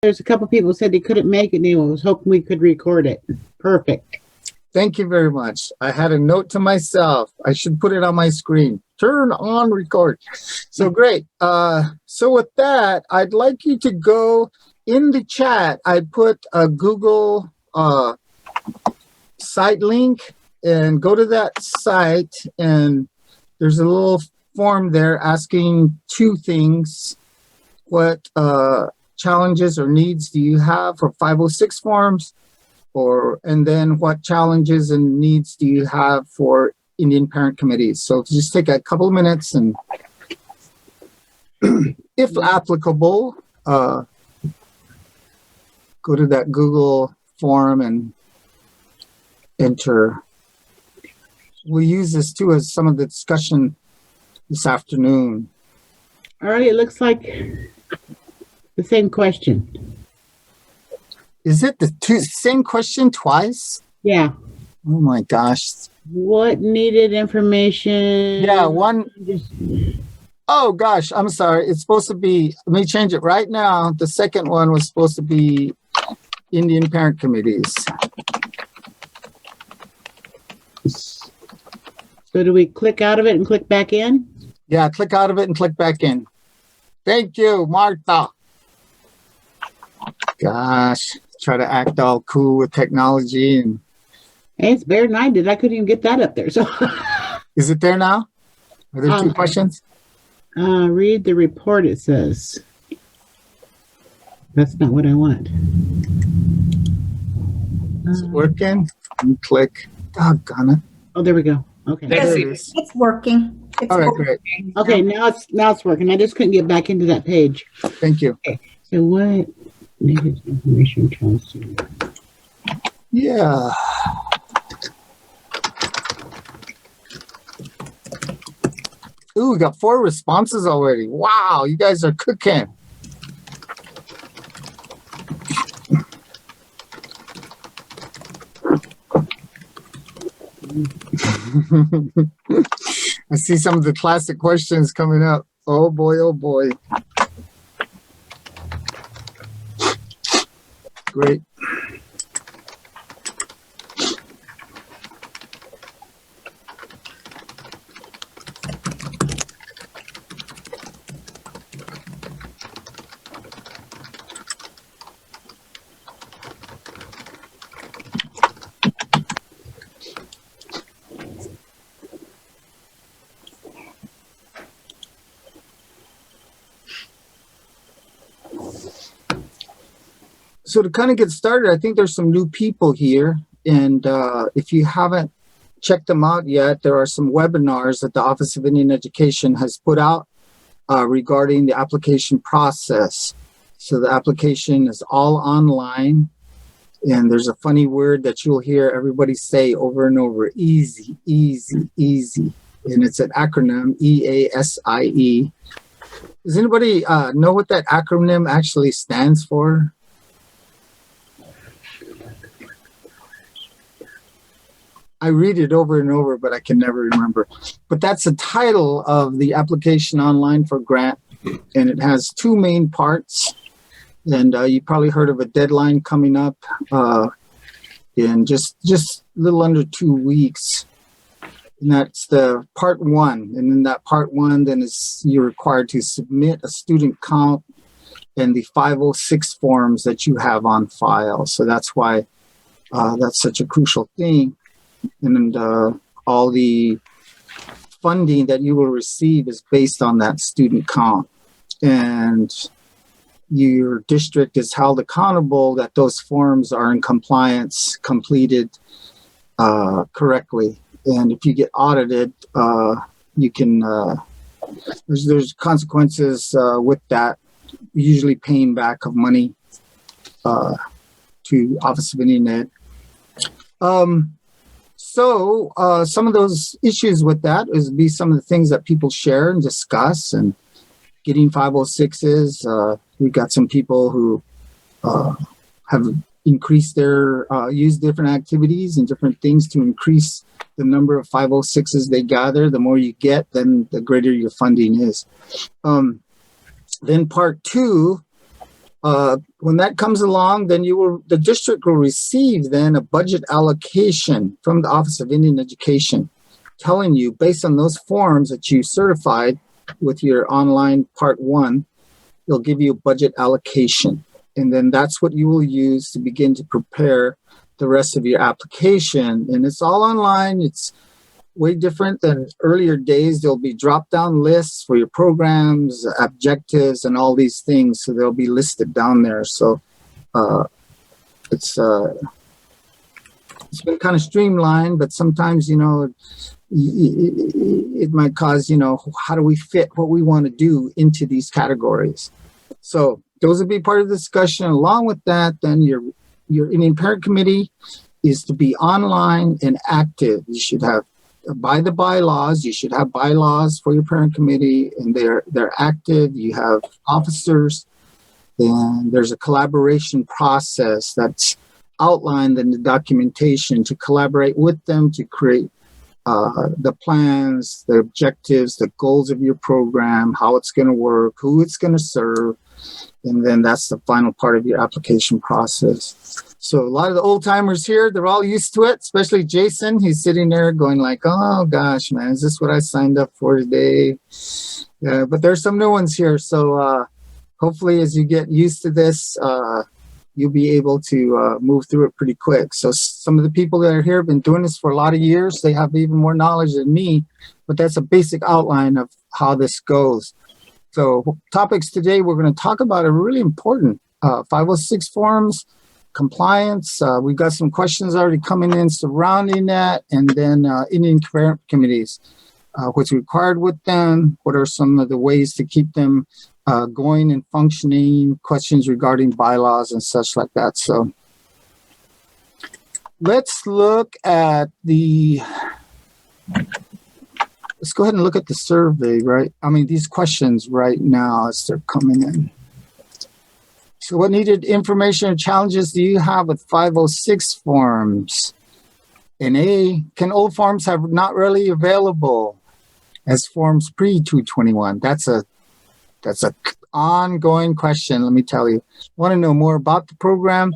There's a couple people said they couldn't make it, and they was hoping we could record it. Perfect. Thank you very much. I had a note to myself. I should put it on my screen. Turn on record. So great. So with that, I'd like you to go in the chat. I put a Google site link, and go to that site, and there's a little form there asking two things. What challenges or needs do you have for 506 forms? And then what challenges and needs do you have for Indian parent committees? So just take a couple of minutes and, if applicable, go to that Google form and enter. We'll use this too as some of the discussion this afternoon. All right, it looks like the same question. Is it the same question twice? Yeah. Oh my gosh. What needed information? Yeah, one. Oh gosh, I'm sorry. It's supposed to be, let me change it right now. The second one was supposed to be Indian parent committees. So do we click out of it and click back in? Yeah, click out of it and click back in. Thank you, Martha. Gosh, try to act all cool with technology. And hey, it's better than I did. I couldn't even get that up there. So, is it there now? Are there two questions? Read the report, it says. That's not what I want. Is it working? And click. Doggone it. Oh, there we go. Okay. Yes, it's working. It's all right, working. great. Okay, now it's working. I just couldn't get back into that page. Thank you. Okay. So what needed information counseling? Yeah. Ooh, we got 4 responses already. Wow, you guys are cooking. I see some of the classic questions coming up. Oh boy, oh boy. Great. So to kind of get started, I think there's some new people here. And if you haven't checked them out yet, there are some webinars that the Office of Indian Education has put out regarding the application process. So the application is all online. And there's a funny word that you'll hear everybody say over and over, EASIE, EASIE, EASIE. And it's an acronym, EASIE. Does anybody know what that acronym actually stands for? I read it over and over, but I can never remember. But that's the title of the application online for grant. And it has 2 main parts. And you probably heard of a deadline coming up in just a little under 2 weeks. And that's the part 1. And in that part 1, then you're required to submit a student count and the 506 forms that you have on file. So that's why that's such a crucial thing. And all the funding that you will receive is based on that student count. And your district is held accountable that those forms are in compliance, completed correctly. And if you get audited, you can, there's consequences with that, usually paying back of money to Office of Indian Ed. So some of those issues with that is be some of the things that people share and discuss, and getting 506s. We've got some people who have increased their, use different activities and different things to increase the number of 506s they gather. The more you get, then the greater your funding is. Then part 2 When that comes along, then the district will receive then a budget allocation from the Office of Indian Education, telling you based on those forms that you certified with your online part 1, they'll give you a budget allocation. And then that's what you will use to begin to prepare the rest of your application. And it's all online. It's way different than earlier days. There'll be drop-down lists for your programs, objectives, and all these things. So they'll be listed down there. So it's been kind of streamlined, but sometimes, it might cause, how do we fit what we want to do into these categories? So those would be part of the discussion. Along with that, then your Indian Parent Committee is to be online and active. You should have, by the bylaws, you should have bylaws for your parent committee, and they're active. You have officers, and there's a collaboration process that's outlined in the documentation to collaborate with them to create the plans, the objectives, the goals of your program, how it's going to work, who it's going to serve, and then that's the final part of your application process. So a lot of the old timers here, they're all used to it, especially Jason. He's sitting there going like, oh gosh, man, is this what I signed up for today? But there's some new ones here. So hopefully as you get used to this, you'll be able to move through it pretty quick. So some of the people that are here have been doing this for a lot of years. They have even more knowledge than me, but that's a basic outline of how this goes. So topics today, we're going to talk about a really important 506 forms, compliance. We've got some questions already coming in surrounding that, and then Indian parent committees, what's required with them, what are some of the ways to keep them going and functioning, questions regarding bylaws and such like that. So let's look at let's go ahead and look at the survey, right? I mean, these questions right now as they're coming in. So what needed information or challenges do you have with 506 forms? And A, can old forms have not really available as forms pre-221? That's a ongoing question, let me tell you. Want to know more about the program?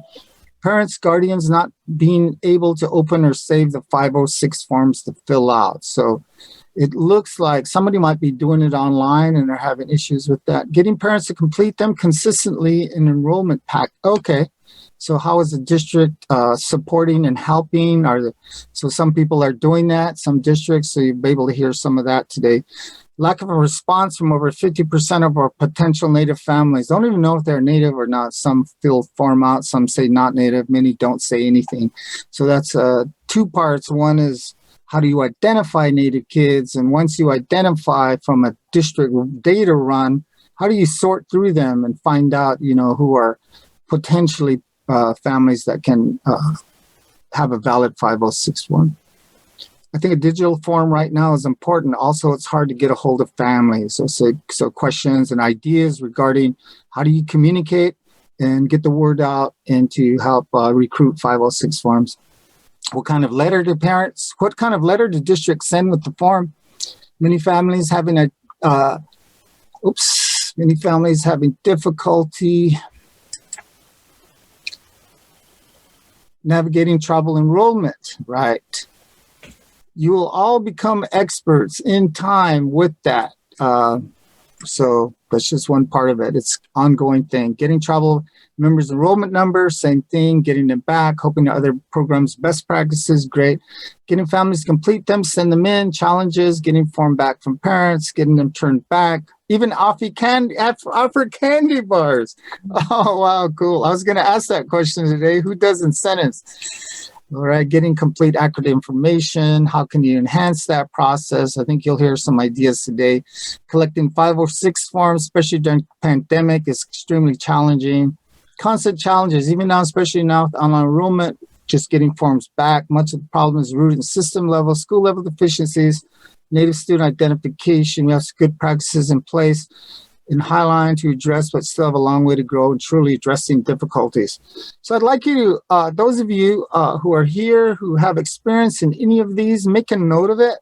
Parents, guardians not being able to open or save the 506 forms to fill out. So it looks like somebody might be doing it online and they're having issues with that. Getting parents to complete them consistently in enrollment pack. Okay. So how is the district supporting and helping? So some people are doing that, some districts, so you'll be able to hear some of that today. Lack of a response from over 50% of our potential Native families. Don't even know if they're Native or not. Some fill form out, some say not Native, many don't say anything. So that's 2 parts. One is, how do you identify Native kids? And once you identify from a district data run, how do you sort through them and find out, who are potentially families that can have a valid 506 form? I think a digital form right now is important. Also, it's hard to get a hold of families. So questions and ideas regarding how do you communicate and get the word out and to help recruit 506 forms. What kind of letter do parents, what kind of letter do districts send with the form? Many families having difficulty navigating tribal enrollment, right? You will all become experts in time with that. So that's just one part of it. It's an ongoing thing. Getting tribal members' enrollment numbers, same thing. Getting them back, hoping that other programs' best practices, great. Getting families to complete them, send them in, challenges, getting form back from parents, getting them turned back. Even offer candy bars. Oh, wow, cool. I was going to ask that question today. Who does incentives? All right, getting complete accurate information. How can you enhance that process? I think you'll hear some ideas today. Collecting 506 forms, especially during the pandemic, is extremely challenging. Constant challenges, even now, especially now with online enrollment, just getting forms back. Much of the problem is rooted in system level, school level deficiencies, Native student identification. We have good practices in place in Highline to address, but still have a long way to grow in truly addressing difficulties. So I'd like you to, those of you who are here, who have experience in any of these, make a note of it.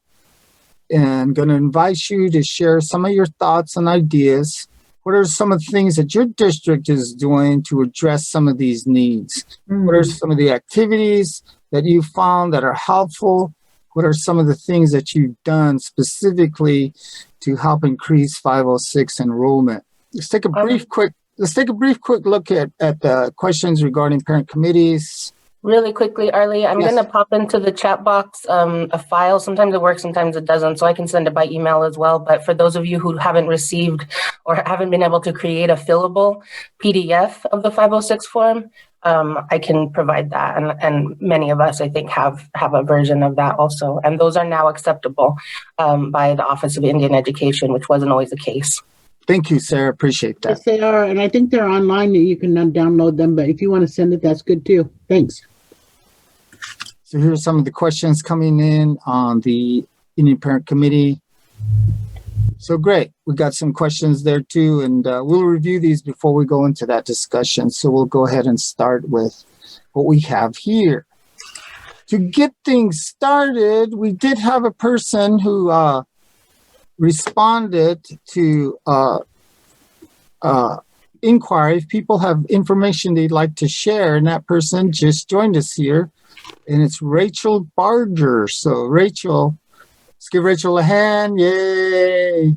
And I'm going to invite you to share some of your thoughts and ideas. What are some of the things that your district is doing to address some of these needs? What are some of the activities that you found that are helpful? What are some of the things that you've done specifically to help increase 506 enrollment? Let's take a brief quick look at the questions regarding parent committees. Really quickly, Arlie, I'm Yes. going to pop into the chat box a file. Sometimes it works, sometimes it doesn't, so I can send it by email as well. But for those of you who haven't received or haven't been able to create a fillable PDF of the 506 form, I can provide that. And many of us, I think, have a version of that also. And those are now acceptable by the Office of Indian Education, which wasn't always the case. Thank you, Sarah. Appreciate that. Yes, they are. And I think they're online. You can download them. But if you want to send it, that's good too. Thanks. So here are some of the questions coming in on the Indian Parent Committee. So great. We got some questions there too, and we'll review these before we go into that discussion. So we'll go ahead and start with what we have here. To get things started, we did have a person who responded to inquiry if people have information they'd like to share, and that person just joined us here. And it's Rachel Barger. So Rachel, let's give Rachel a hand. Yay.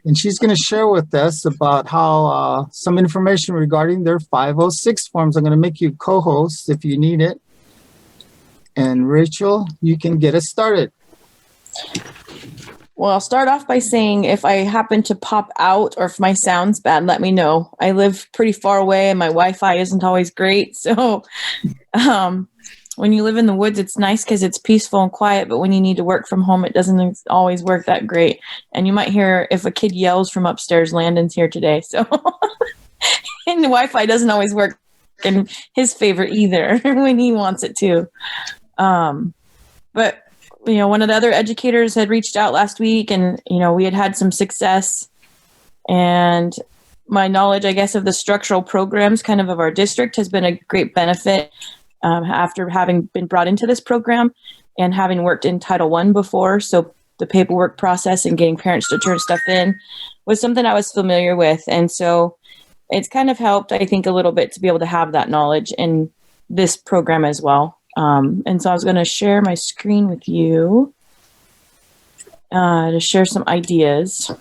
And she's going to share with us about how some information regarding their 506 forms. I'm going to make you co-host if you need it. And Rachel, you can get us started. Well, I'll start off by saying if I happen to pop out or if my sound's bad, let me know. I live pretty far away and my Wi-Fi isn't always great. So when you live in the woods, it's nice because it's peaceful and quiet, but when you need to work from home, it doesn't always work that great. And you might hear if a kid yells from upstairs, Landon's here today. So, and the Wi-Fi doesn't always work in his favor either when he wants it to. But, you know, one of the other educators had reached out last week and, you know, we had some success, and my knowledge, I guess, of the structural programs kind of our district has been a great benefit. After having been brought into this program and having worked in Title I before. So the paperwork process and getting parents to turn stuff in was something I was familiar with. And so it's kind of helped, I think, a little bit to be able to have that knowledge in this program as well. And so I was going to share my screen with you to share some ideas.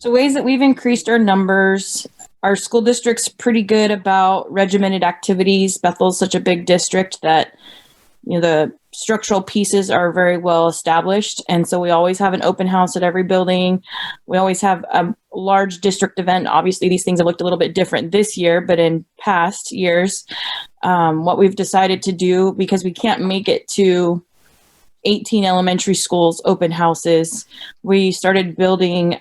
So ways that we've increased our numbers. Our school district's pretty good about regimented activities. Bethel's such a big district that, you know, the structural pieces are very well established. And so we always have an open house at every building. We always have a large district event. Obviously, these things have looked a little bit different this year, but in past years, what we've decided to do, because we can't make it to 18 elementary schools open houses, we started building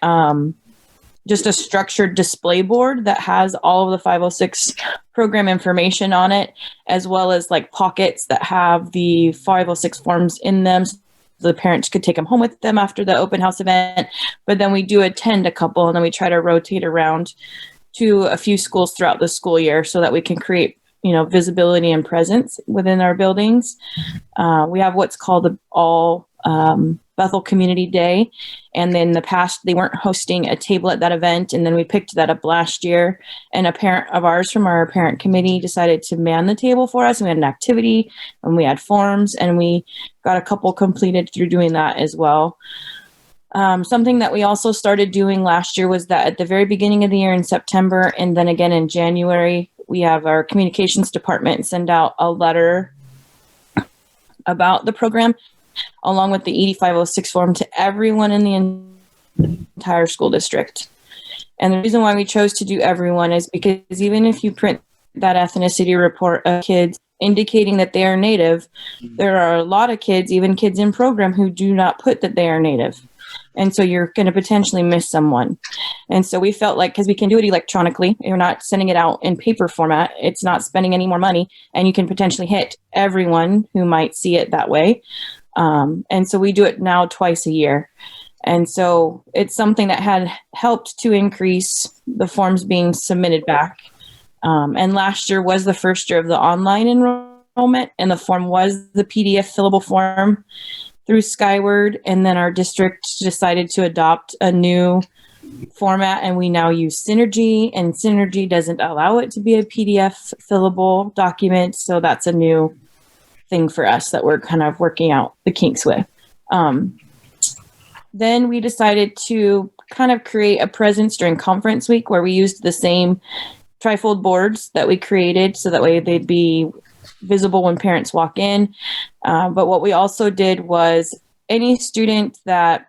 just a structured display board that has all of the 506 program information on it, as well as like pockets that have the 506 forms in them. So the parents could take them home with them after the open house event. But then we do attend a couple, and then we try to rotate around to a few schools throughout the school year so that we can create, you know, visibility and presence within our buildings. We have what's called the All Bethel Community Day. And in the past, they weren't hosting a table at that event. And then we picked that up last year. And a parent of ours from our parent committee decided to man the table for us. We had an activity and we had forms, and we got a couple completed through doing that as well. Something that we also started doing last year was that at the very beginning of the year in September, and then again in January, we have our communications department send out a letter about the program, along with the ED 506 form, to everyone in the entire school district. And the reason why we chose to do everyone is because even if you print that ethnicity report of kids indicating that they are Native, there are a lot of kids, even kids in program, who do not put that they are Native. And so you're going to potentially miss someone. And so we felt like, because we can do it electronically, you're not sending it out in paper format, it's not spending any more money, and you can potentially hit everyone who might see it that way. And so we do it now twice a year. And so it's something that had helped to increase the forms being submitted back. And last year was the first year of the online enrollment, and the form was the PDF fillable form. through Skyward, and then our district decided to adopt a new format, and we now use Synergy, and Synergy doesn't allow it to be a PDF fillable document, so that's a new thing for us that we're kind of working out the kinks with. Then we decided to kind of create a presence during conference week where we used the same trifold boards that we created, so that way they'd be visible when parents walk in. But what we also did was any student that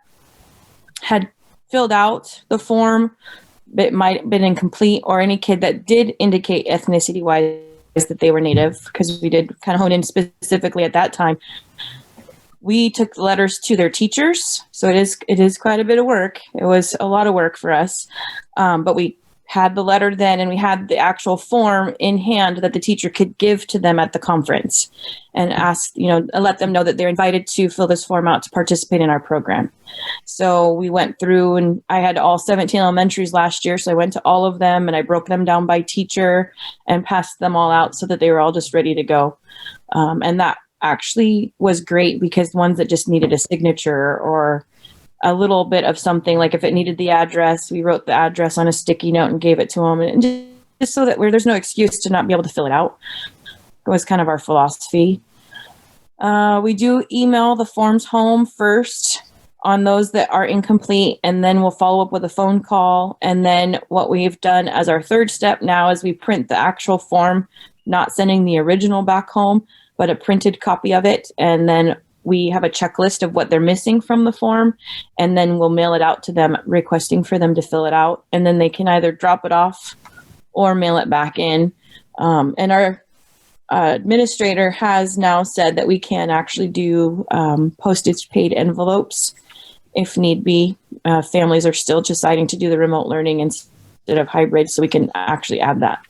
had filled out the form, but it might have been incomplete, or any kid that did indicate ethnicity-wise that they were Native, because we did kind of hone in specifically at that time, we took the letters to their teachers. So it is quite a bit of work. It was a lot of work for us, but we had the letter then, and we had the actual form in hand that the teacher could give to them at the conference and ask, let them know that they're invited to fill this form out to participate in our program. So we went through, and I had all 17 elementaries last year. So I went to all of them and I broke them down by teacher and passed them all out so that they were all just ready to go. And that actually was great, because ones that just needed a signature or a little bit of something, like if it needed the address, we wrote the address on a sticky note and gave it to them, and just so that there's no excuse to not be able to fill it out. It was kind of our philosophy. We do email the forms home first on those that are incomplete, and then we'll follow up with a phone call. And then what we've done as our third step now is we print the actual form, not sending the original back home, but a printed copy of it. And then we have a checklist of what they're missing from the form, and then we'll mail it out to them requesting for them to fill it out. And then they can either drop it off or mail it back in. And our administrator has now said that we can actually do postage paid envelopes if need be. Families are still deciding to do the remote learning instead of hybrid, so we can actually add that.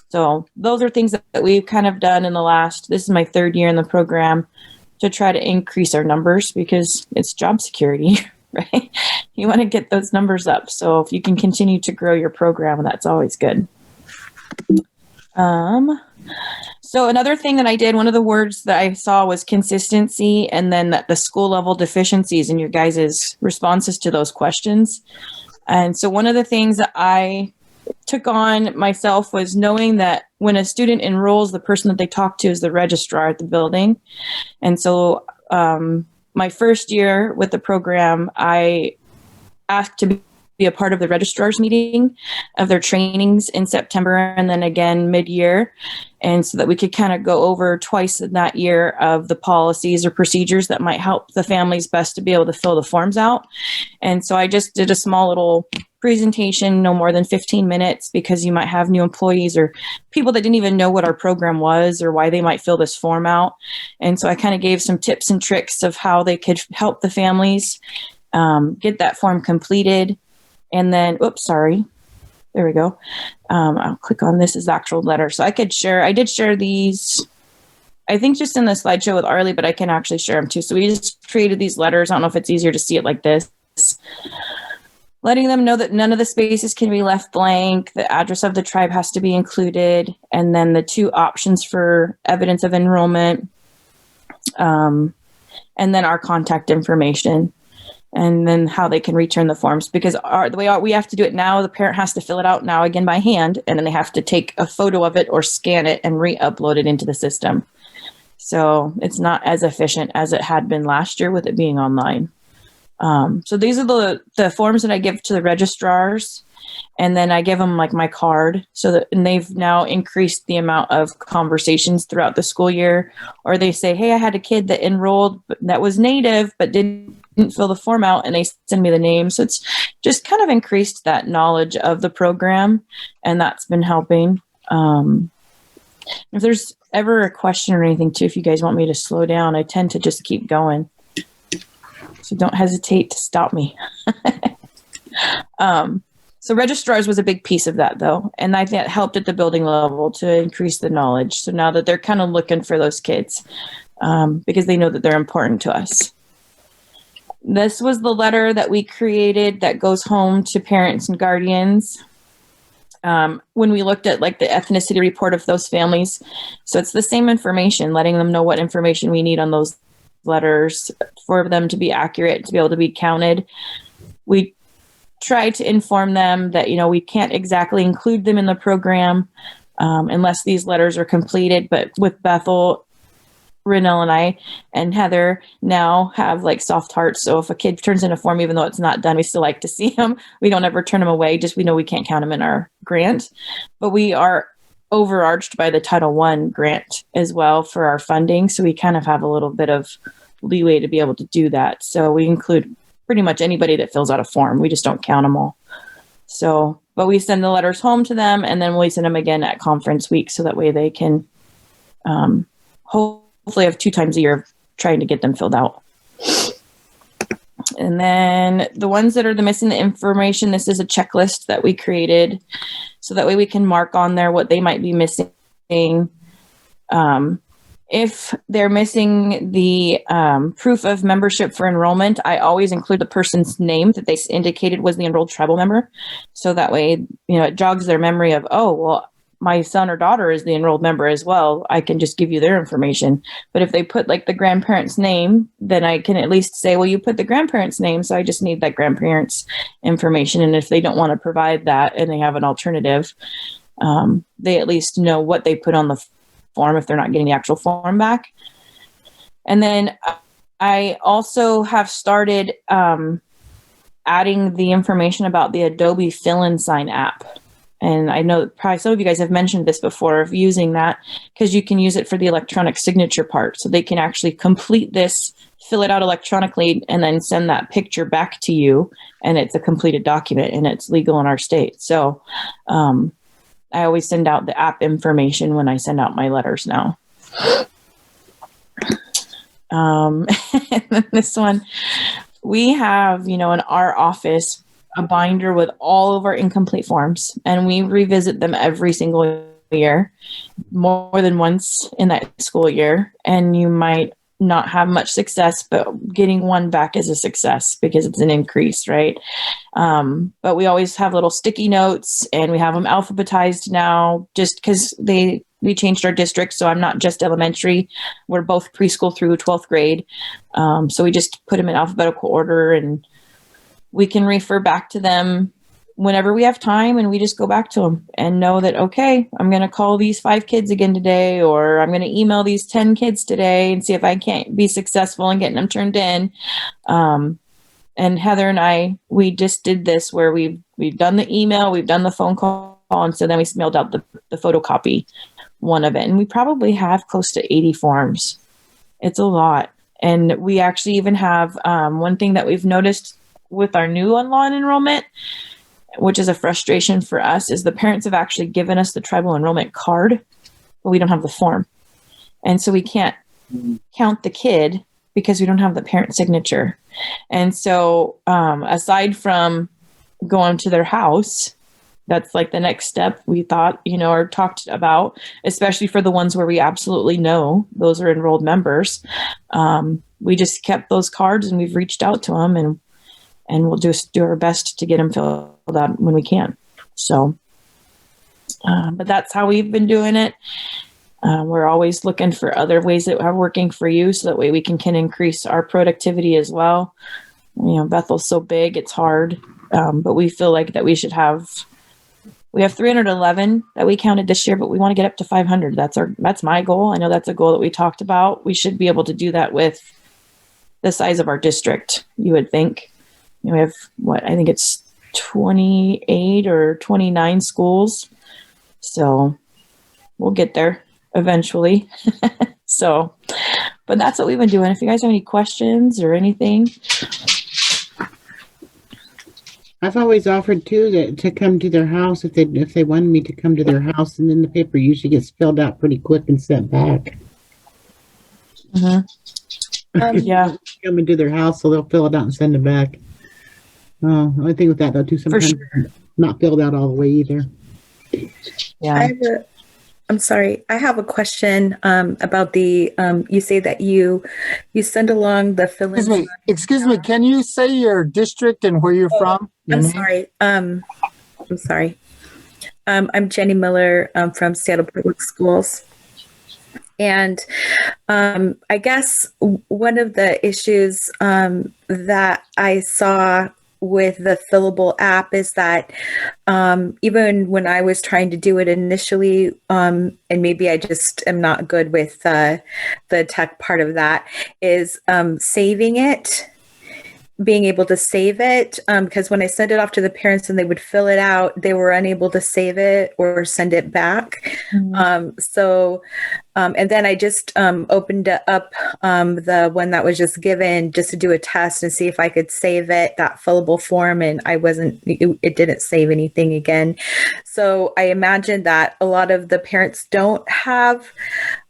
So those are things that we've kind of done in this is my third year in the program, to try to increase our numbers, because it's job security, right? You want to get those numbers up. So if you can continue to grow your program, that's always good. So another thing that I did, one of the words that I saw was consistency, and then that the school level deficiencies in your guys' responses to those questions. And so one of the things that I took on myself was knowing that when a student enrolls, the person that they talk to is the registrar at the building. And so my first year with the program, I asked to be a part of the registrar's meeting of their trainings in September, and then again mid-year. And so that we could kind of go over twice in that year of the policies or procedures that might help the families best to be able to fill the forms out. And so I just did a small little presentation, no more than 15 minutes, because you might have new employees or people that didn't even know what our program was or why they might fill this form out. And so I kind of gave some tips and tricks of how they could help the families get that form completed. And then, there we go. I'll click on this as the actual letter. So I did share these, I think just in the slideshow with Arlie, but I can actually share them too. So we just created these letters. I don't know if it's easier to see it like this. Letting them know that none of the spaces can be left blank. The address of the tribe has to be included. And then the 2 options for evidence of enrollment. And then our contact information. And then how they can return the forms, because the way we have to do it now, the parent has to fill it out now again by hand, and then they have to take a photo of it or scan it and re-upload it into the system. So it's not as efficient as it had been last year with it being online. So these are the forms that I give to the registrars, and then I give them like my card, and they've now increased the amount of conversations throughout the school year, or they say, hey, I had a kid that enrolled that was Native but didn't fill the form out, and they send me the name. So it's just kind of increased that knowledge of the program, and that's been helping. If there's ever a question or anything too, if you guys want me to slow down, I tend to just keep going. So don't hesitate to stop me. So registrars was a big piece of that though. And I think that helped at the building level to increase the knowledge. So now that they're kind of looking for those kids because they know that they're important to us. This was the letter that we created that goes home to parents and guardians. When we looked at like the ethnicity report of those families. So it's the same information, letting them know what information we need on those letters for them to be accurate, to be able to be counted. We try to inform them that, we can't exactly include them in the program unless these letters are completed. But with Bethel, Renelle and I and Heather now have like soft hearts. So if a kid turns in a form, even though it's not done, we still like to see them. We don't ever turn them away. Just we know we can't count them in our grant. But we are overarched by the Title I grant as well for our funding. So we kind of have a little bit of leeway to be able to do that. So we include pretty much anybody that fills out a form. We just don't count them all. So, but we send the letters home to them, and then we send them again at conference week. So that way they can hopefully have 2 times a year trying to get them filled out. And then the ones that are missing the information, this is a checklist that we created. So that way we can mark on there what they might be missing. If they're missing the proof of membership for enrollment, I always include the person's name that they indicated was the enrolled tribal member. So that way, it jogs their memory of, oh, well, my son or daughter is the enrolled member as well. I can just give you their information. But if they put like the grandparent's name, then I can at least say, well, you put the grandparent's name, so I just need that grandparent's information. And if they don't want to provide that and they have an alternative, they at least know what they put on the form if they're not getting the actual form back. And then I also have started adding the information about the Adobe Fill-In Sign app. And I know probably some of you guys have mentioned this before of using that because you can use it for the electronic signature part. So they can actually complete this, fill it out electronically, and then send that picture back to you. And it's a completed document and it's legal in our state. So I always send out the app information when I send out my letters now. And then this one, we have, in our office, a binder with all of our incomplete forms, and we revisit them every single year, more than once in that school year. And you might not have much success, but getting one back is a success because it's an increase, right? But we always have little sticky notes, and we have them alphabetized now just because we changed our district. So I'm not just elementary. We're both preschool through 12th grade. So we just put them in alphabetical order, and we can refer back to them whenever we have time, and we just go back to them and know that, okay, I'm going to call these 5 kids again today, or I'm going to email these 10 kids today and see if I can't be successful in getting them turned in. And Heather and I, we just did this where we've done the email, we've done the phone call, and so then we mailed out the photocopy one of it. And we probably have close to 80 forms. It's a lot. And we actually even have one thing that we've noticed with our new law and enrollment, which is a frustration for us, is the parents have actually given us the tribal enrollment card, but we don't have the form. And so we can't count the kid because we don't have the parent signature. And so aside from going to their house, that's like the next step we thought, or talked about, especially for the ones where we absolutely know those are enrolled members. We just kept those cards and we've reached out to them, and we'll just do our best to get them filled out when we can. So, but that's how we've been doing it. We're always looking for other ways that are working for you, so that way we can increase our productivity as well. Bethel's so big, it's hard, but we feel like that we have 311 that we counted this year, but we want to get up to 500. That's my goal. I know that's a goal that we talked about. We should be able to do that with the size of our district, you would think. We have I think it's 28 or 29 schools. So we'll get there eventually. So, but that's what we've been doing. If you guys have any questions or anything. I've always offered too to come to their house if they wanted me to come to their house, and then the paper usually gets filled out pretty quick and sent back. Mm-hmm. Yeah. Come into their house, so they'll fill it out and send it back. Only thing with that though, too, sometimes they're not filled out all the way either. Yeah. I'm sorry. I have a question about the. You say that you send along the fill-in. Excuse me. Can you say your district and where you're from? I'm sorry. I'm sorry. I'm Jenny Miller from Seattle Public Schools. And I guess one of the issues that I saw with the Fillable app is that even when I was trying to do it initially, and maybe I just am not good with the tech part of that, is saving it. Being able to save it, because when I sent it off to the parents and they would fill it out, they were unable to save it or send it back. And then I just opened up the one that was just given just to do a test and see if I could save it, that fillable form, and it didn't save anything again. So I imagine that a lot of the parents don't have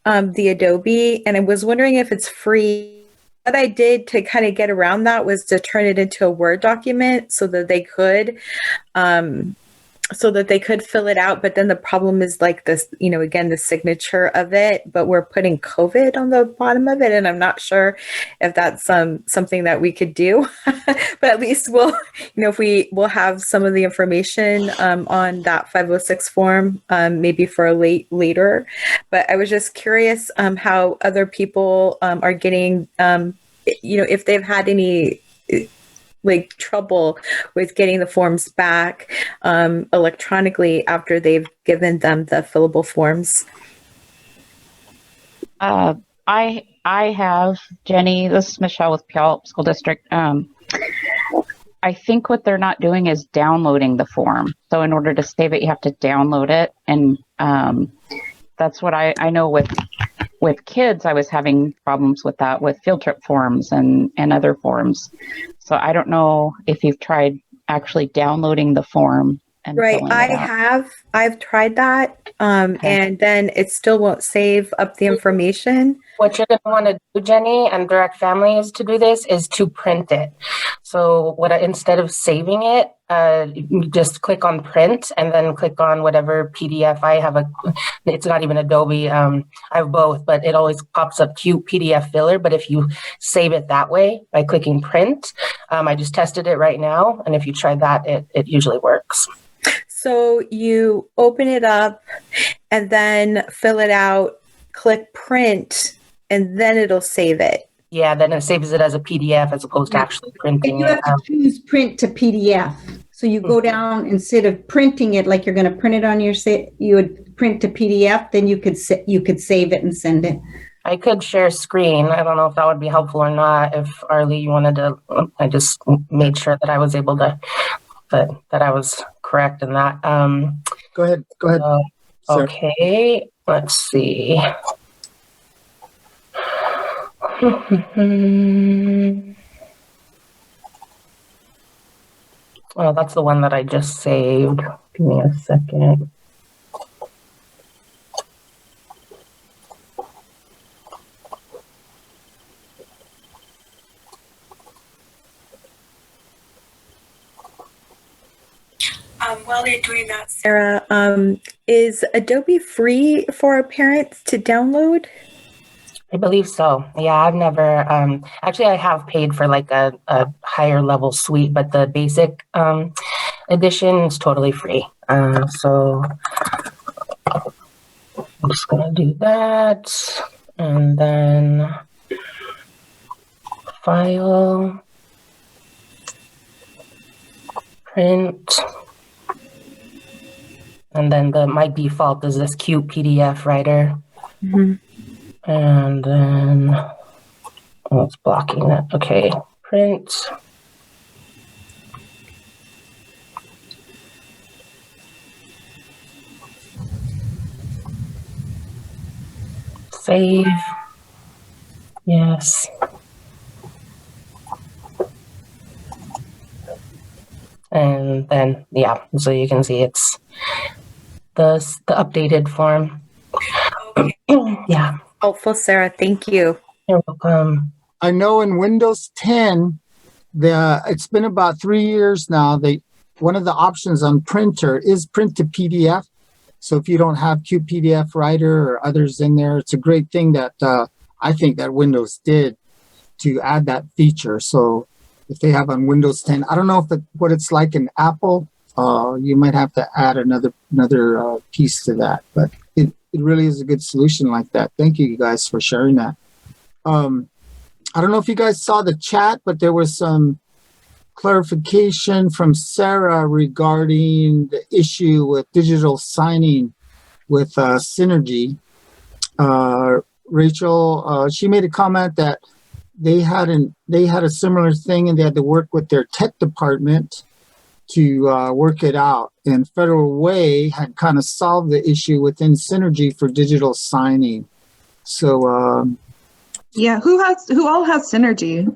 the Adobe, and I was wondering if it's free. What I did to kind of get around that was to turn it into a Word document so that they could fill it out. But then the problem is like this, again, the signature of it, but we're putting COVID on the bottom of it. And I'm not sure if that's something that we could do, but at least we'll have some of the information on that 506 form, maybe for a later. But I was just curious how other people are getting, if they've had any trouble with getting the forms back electronically after they've given them the fillable forms. I have, Jenny, this is Michelle with Puyallup School District. I think what they're not doing is downloading the form. So in order to save it, you have to download it. And that's what I know with kids, I was having problems with that with field trip forms and other forms. So I don't know if you've tried actually downloading the form. And right, I've tried that, and then it still won't save up the information. What you're going to want to do, Jenny, and direct families to do this is to print it. So instead of saving it, you just click on print and then click on whatever PDF. It's not even Adobe. I have both, but it always pops up cute PDF filler. But if you save it that way by clicking print, I just tested it right now. And if you try that, it usually works. So you open it up and then fill it out, click print, and then it'll save it. Yeah, then it saves it as a PDF as opposed to actually printing you it. have to choose print to PDF. So you go down, instead of printing it like you're going to print it on your you would print to PDF, then you could save it and send it. I could share screen. I don't know if that would be helpful or not. If Arlie, you wanted to, I just made sure that I was able to, that I was correct in that. Go ahead. Okay, let's see. Well, that's the one that I just saved. Give me a second. While you're doing that, Sarah, is Adobe free for our parents to download? I believe so. Yeah, I've never, actually I have paid for like a higher level suite, but the basic edition is totally free. So I'm just gonna do that. And then file, print. And then my default is this cute PDF writer. Mm-hmm. And then, it's blocking that. Okay, print. Save. Yes. And then, yeah, so you can see it's the updated form. Yeah. Helpful, Sarah. Thank you. You're welcome. I know in Windows 10, it's been about 3 years now. One of the options on printer is print to PDF. So if you don't have QPDF Writer or others in there, it's a great thing that I think that Windows did to add that feature. So if they have on Windows 10, I don't know what it's like in Apple. You might have to add another piece to that, but it really is a good solution like that. Thank you guys for sharing that. I don't know if you guys saw the chat, but there was some clarification from Sarah regarding the issue with digital signing with Synergy. Rachel, she made a comment that they had a similar thing and they had to work with their tech department to work it out. And Federal Way had kind of solved the issue within Synergy for digital signing. So yeah, who all has Synergy?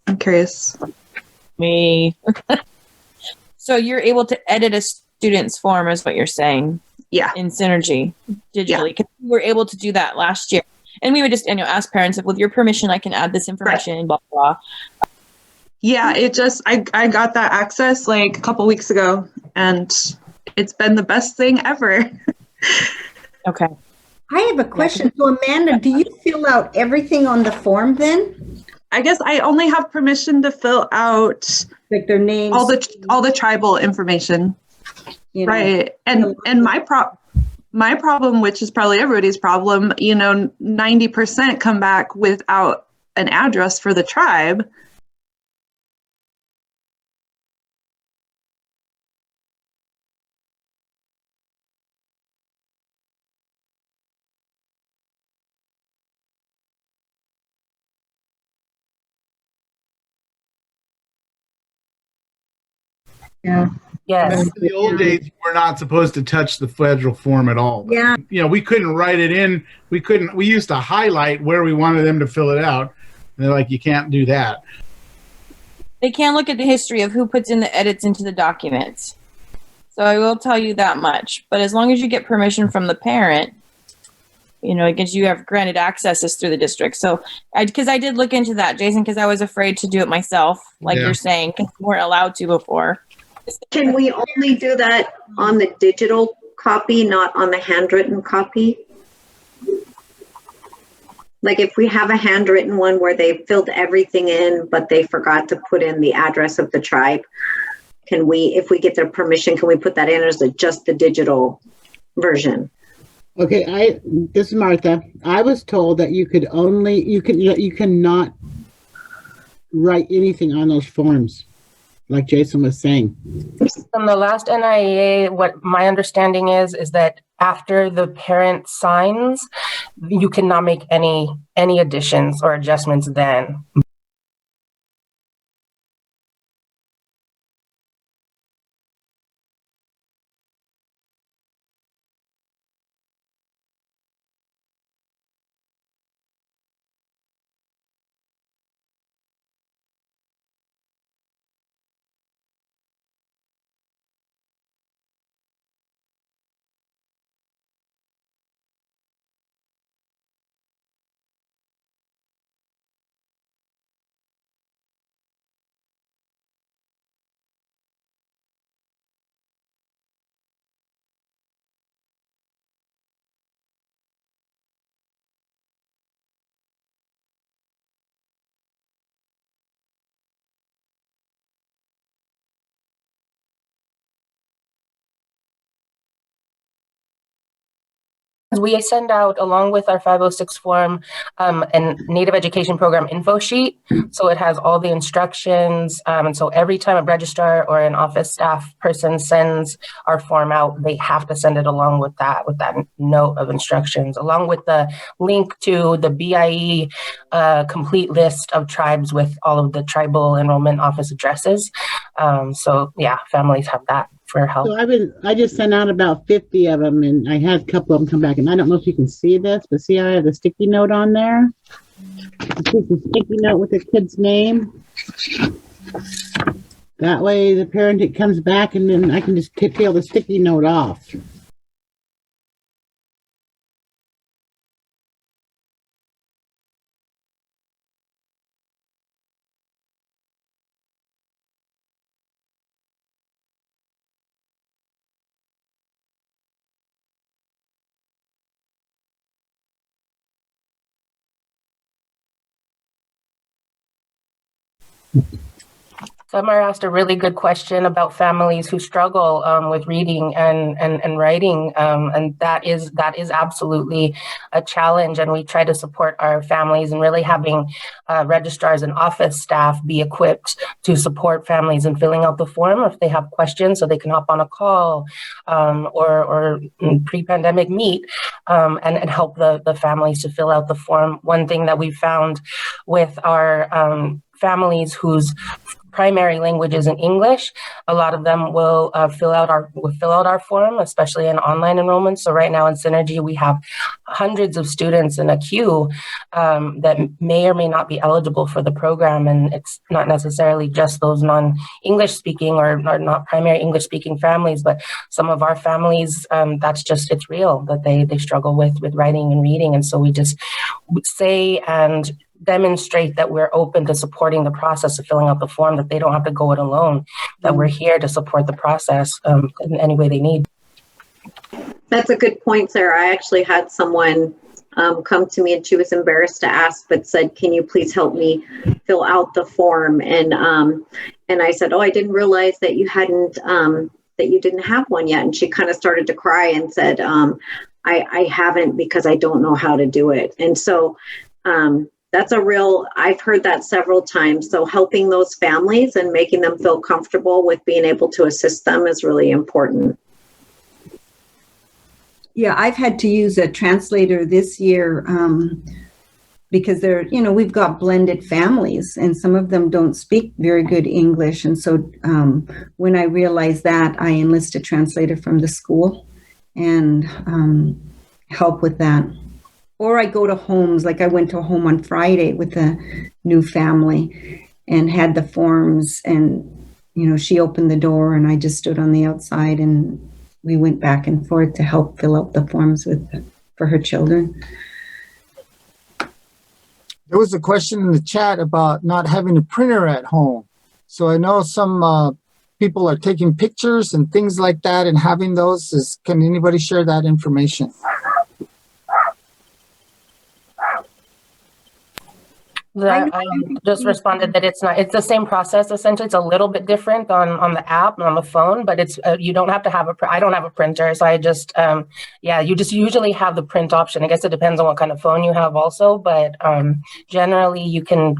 I'm curious. Me. So you're able to edit a student's form, is what you're saying? Yeah. In Synergy digitally. Because we were able to do that last year. And we would just ask parents if, with your permission, I can add this information, Right. blah, blah. Yeah, I got that access like a couple weeks ago, and it's been the best thing ever. Okay. I have a question. So Amanda, do you fill out everything on the form then? I guess I only have permission to fill out Like their names? all the tribal information. You know? Right. And my problem, which is probably everybody's problem, 90% come back without an address for the tribe. Yeah. Yes. In the old days, we're not supposed to touch the federal form at all. Yeah. We couldn't write it in. We used to highlight where we wanted them to fill it out. And they're like, you can't do that. They can look at the history of who puts in the edits into the documents. So I will tell you that much. But as long as you get permission from the parent, because you have granted accesses through the district. So because I did look into that, Jason, because I was afraid to do it myself, like you're saying, because we weren't allowed to before. Can we only do that on the digital copy, not on the handwritten copy? Like if we have a handwritten one where they filled everything in, but they forgot to put in the address of the tribe, can we, if we get their permission, can we put that in, or is it just the digital version? Okay, this is Martha. I was told that you cannot write anything on those forms, like Jason was saying. From the last NIA, what my understanding is that after the parent signs, you cannot make any additions or adjustments then. We send out, along with our 506 form, a Native Education Program info sheet. So it has all the instructions. And so every time a registrar or an office staff person sends our form out, they have to send it along with that note of instructions, along with the link to the BIE complete list of tribes with all of the tribal enrollment office addresses. So yeah, families have that for help. So I just sent out about 50 of them, and I had a couple of them come back, and I don't know if you can see this, but see how I have the sticky note on there? It's just a sticky note with the kid's name. That way the parent, it comes back, and then I can just peel the sticky note off. Summer asked a really good question about families who struggle with reading and writing, and that is absolutely a challenge. And we try to support our families and really having registrars and office staff be equipped to support families in filling out the form if they have questions, so they can hop on a call or pre-pandemic meet and help the families to fill out the form. One thing that we found with our families whose primary language is in English, a lot of them will fill out our form, especially in online enrollment. So right now in Synergy, we have hundreds of students in a queue that may or may not be eligible for the program, and it's not necessarily just those non-English speaking or not primary English speaking families, but some of our families, it's real that they struggle with writing and reading, and so we just say and demonstrate that we're open to supporting the process of filling out the form, that they don't have to go it alone, that we're here to support the process in any way they need. That's a good point, Sarah. I actually had someone come to me and she was embarrassed to ask, but said, "Can you please help me fill out the form?" And I said, "Oh, I didn't realize that you didn't have one yet." And she kind of started to cry and said, I haven't because I don't know how to do it." And so I've heard that several times. So helping those families and making them feel comfortable with being able to assist them is really important. Yeah, I've had to use a translator this year because we've got blended families and some of them don't speak very good English. And so when I realized that, I enlist a translator from the school and help with that. Or I go to homes, like I went to a home on Friday with a new family and had the forms, and, she opened the door and I just stood on the outside and we went back and forth to help fill out the forms for her children. There was a question in the chat about not having a printer at home. So I know some people are taking pictures and things like that and having those. Can anybody share that information? I just responded that it's the same process. Essentially, it's a little bit different on the app and on the phone, but it's you don't have to have I don't have a printer, so I just you just usually have the print option. I guess it depends on what kind of phone you have also, but generally you can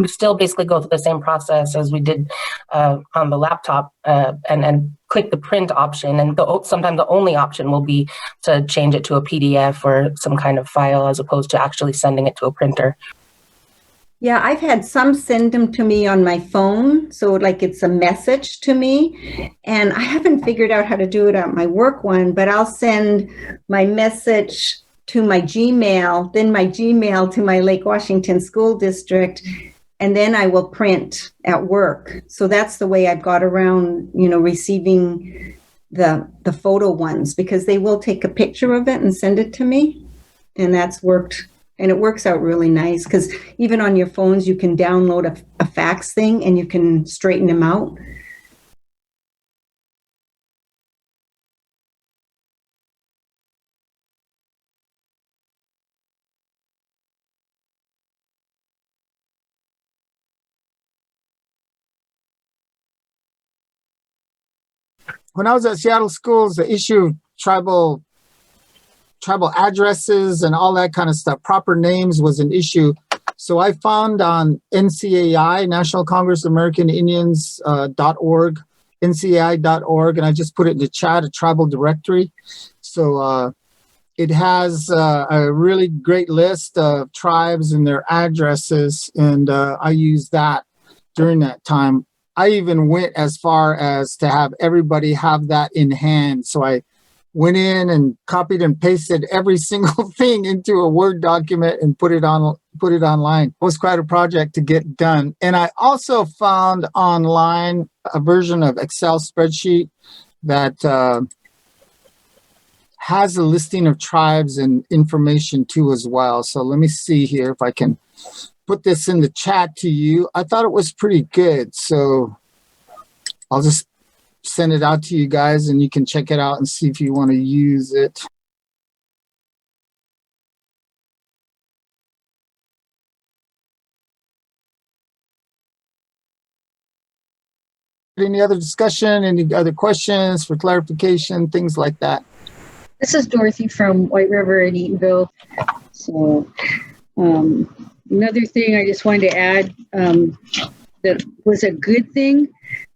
still basically go through the same process as we did on the laptop and click the print option, and sometimes the only option will be to change it to a PDF or some kind of file as opposed to actually sending it to a printer. Yeah, I've had some send them to me on my phone. So like it's a message to me, and I haven't figured out how to do it on my work one, but I'll send my message to my Gmail, then my Gmail to my Lake Washington School District, and then I will print at work. So that's the way I've got around, receiving the photo ones, because they will take a picture of it and send it to me. And that's worked. And it works out really nice because even on your phones, you can download a fax thing and you can straighten them out. When I was at Seattle Schools, the issue of tribal addresses and all that kind of stuff, proper names, was an issue. So I found on NCAI, National Congress of American Indians.org, NCAI.org, and I just put it in the chat, a tribal directory. So it has a really great list of tribes and their addresses, and I used that during that time. I even went as far as to have everybody have that in hand. So I went in and copied and pasted every single thing into a Word document and put it online. It was quite a project to get done. And I also found online a version of Excel spreadsheet that has a listing of tribes and information too as well. So let me see here if I can put this in the chat to you. I thought it was pretty good. So I'll just send it out to you guys and you can check it out and see if you want to use it. Any other discussion? Any other questions for clarification? Things like that. This is Dorothy from White River in Eatonville. So another thing I just wanted to add that was a good thing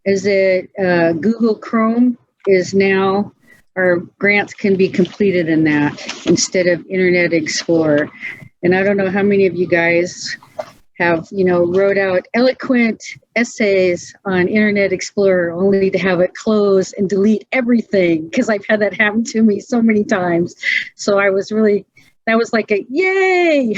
is that Google Chrome is now, our grants can be completed in that instead of Internet Explorer. And I don't know how many of you guys have, wrote out eloquent essays on Internet Explorer only to have it close and delete everything, because I've had that happen to me so many times. So that was like a yay!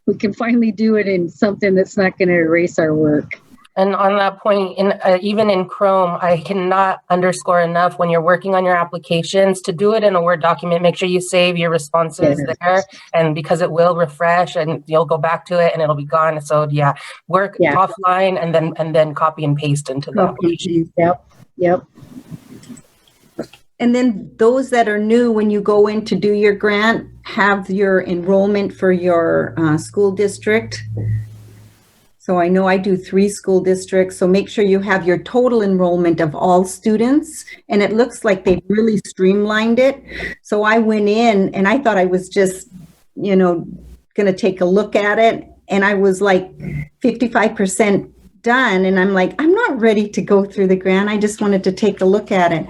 We can finally do it in something that's not going to erase our work. And on that point, even in Chrome, I cannot underscore enough when you're working on your applications to do it in a Word document. Make sure you save your responses there, and because it will refresh and you'll go back to it and it'll be gone. So work offline and then copy and paste into the application. Yep. And then those that are new, when you go in to do your grant, have your enrollment for your school district. So I know I do 3 school districts, so make sure you have your total enrollment of all students. And it looks like they've really streamlined it. So I went in and I thought I was just, going to take a look at it. And I was like 55% done. And I'm like, I'm not ready to go through the grant. I just wanted to take a look at it.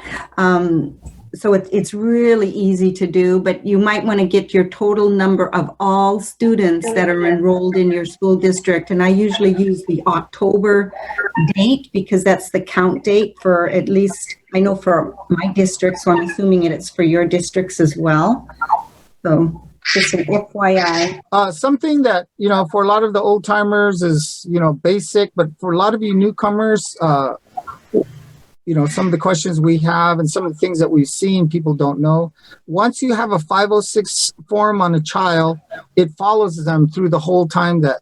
So it's really easy to do, but you might want to get your total number of all students that are enrolled in your school district. And I usually use the October date because that's the count date for, at least I know for my district, so I'm assuming it's for your districts as well. So just an FYI. Something that, for a lot of the old timers is, basic, but for a lot of you newcomers, some of the questions we have and some of the things that we've seen, people don't know. Once you have a 506 form on a child, it follows them through the whole time that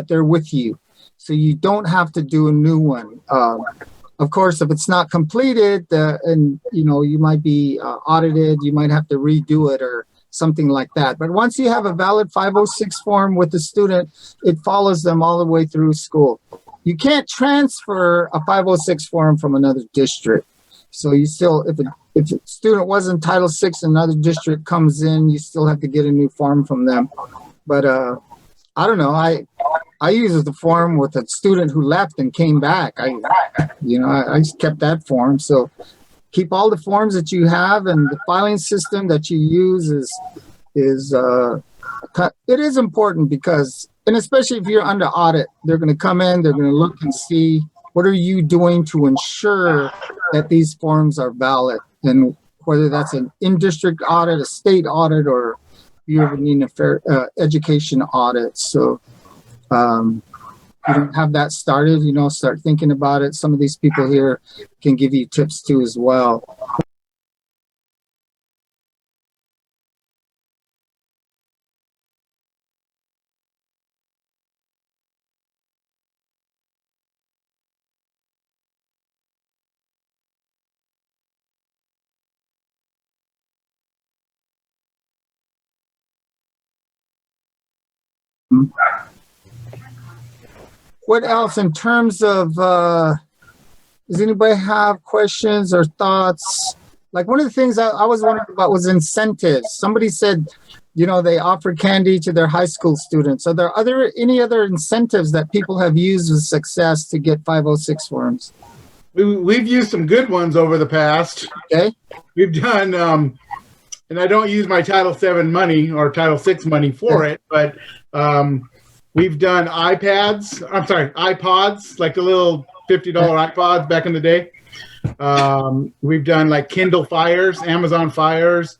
they're with you. So you don't have to do a new one. Of course, if it's not completed and, you might be audited, you might have to redo it or something like that. But once you have a valid 506 form with the student, it follows them all the way through school. You can't transfer a 506 form from another district. So you still, if a student was in Title VI and another district comes in, you still have to get a new form from them. But I don't know. I used the form with a student who left and came back. I just kept that form. So keep all the forms that you have, and the filing system that you use it is important because, and especially if you're under audit, they're going to come in, they're going to look and see what are you doing to ensure that these forms are valid, and whether that's an in-district audit, a state audit, or you ever need a fair education audit. So you don't have that started, start thinking about it. Some of these people here can give you tips too as well. What else in terms of, does anybody have questions or thoughts? Like one of the things I was wondering about was incentives. Somebody said, they offer candy to their high school students. Are there any other incentives that people have used with success to get 506 forms? We've used some good ones over the past. Okay. We've done, and I don't use my Title VII money or Title VI money for it, but we've done iPods, like the little $50 iPods back in the day. We've done like Kindle Fires, Amazon Fires.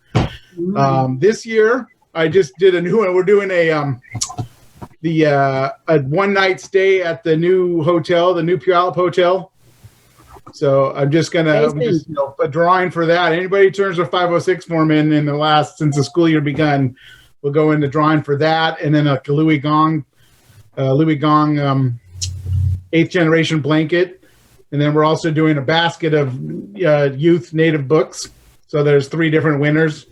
This year, I just did a new one. We're doing a one-night stay at the new hotel, the new Puyallup Hotel. So I'm just a drawing for that. Anybody who turns a 506 form in since the school year begun, we'll go in the drawing for that, and then a Louis Gong 8th generation blanket, and then we're also doing a basket of youth native books. So there's 3 different winners,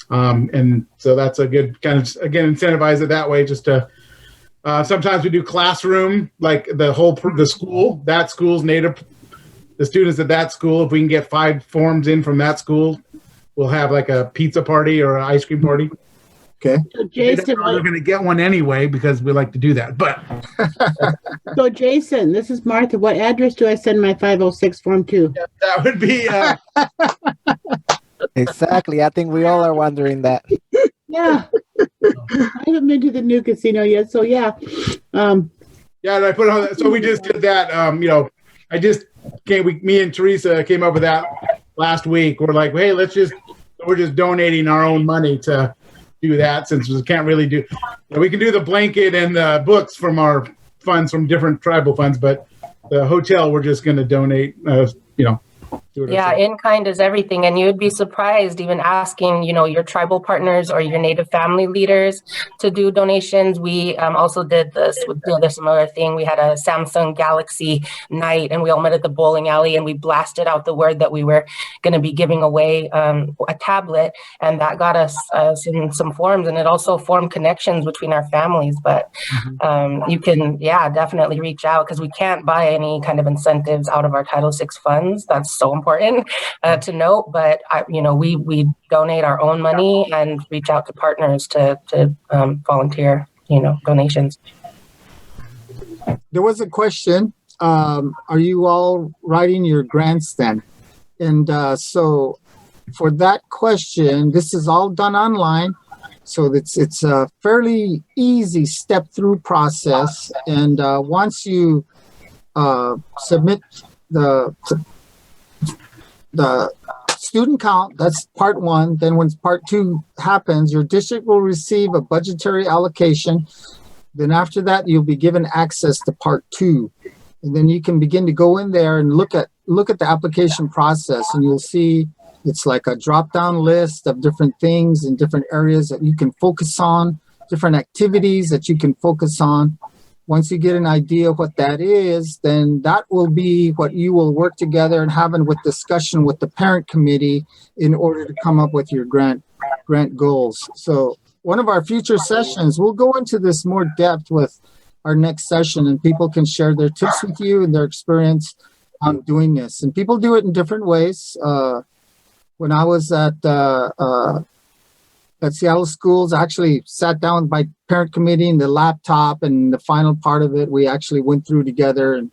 and so that's a good kind of, again, incentivize it that way. Just to sometimes we do classroom, like the school's native the students at that school, if we can get 5 forms in from that school, we'll have like a pizza party or an ice cream party. Okay. So Jason, They're going to get one anyway because we like to do that. But so Jason, this is Martha. What address do I send my 506 form to? that would be Exactly. I think we all are wondering that. Yeah. I haven't been to the new casino yet, so yeah. yeah. And I put on. So we just did that. I just came. Me and Teresa came up with that last week. We're like, hey, we're just donating our own money to do that since we can't really do. We can do the blanket and the books from our funds from different tribal funds, but the hotel we're just going to donate. Do it Yeah, ourselves. in kind is everything. And you would be surprised even asking, your tribal partners or your native family leaders to do donations. We also did this with the other similar thing. We had a Samsung Galaxy night and we all met at the bowling alley and we blasted out the word that we were going to be giving away a tablet. And that got us in some forms, and it also formed connections between our families. But you can, definitely reach out because we can't buy any kind of incentives out of our Title VI funds. That's so important to note, but we donate our own money and reach out to partners to volunteer, donations. There was a question. Are you all writing your grants then? And so for that question, this is all done online. So it's a fairly easy step-through process. And once you submit the student count, that's part 1. Then when part 2 happens, your district will receive a budgetary allocation. Then after that, you'll be given access to part 2. And then you can begin to go in there and look at the application process, and you'll see it's like a drop-down list of different things in different areas that you can focus on, different activities that you can focus on. Once you get an idea of what that is, then that will be what you will work together and have with discussion with the parent committee in order to come up with your grant goals. So one of our future sessions, we'll go into this more depth with our next session, and people can share their tips with you and their experience on doing this. And people do it in different ways. When I was at Seattle Schools, I actually sat down with my parent committee and the laptop, and the final part of it, we actually went through together and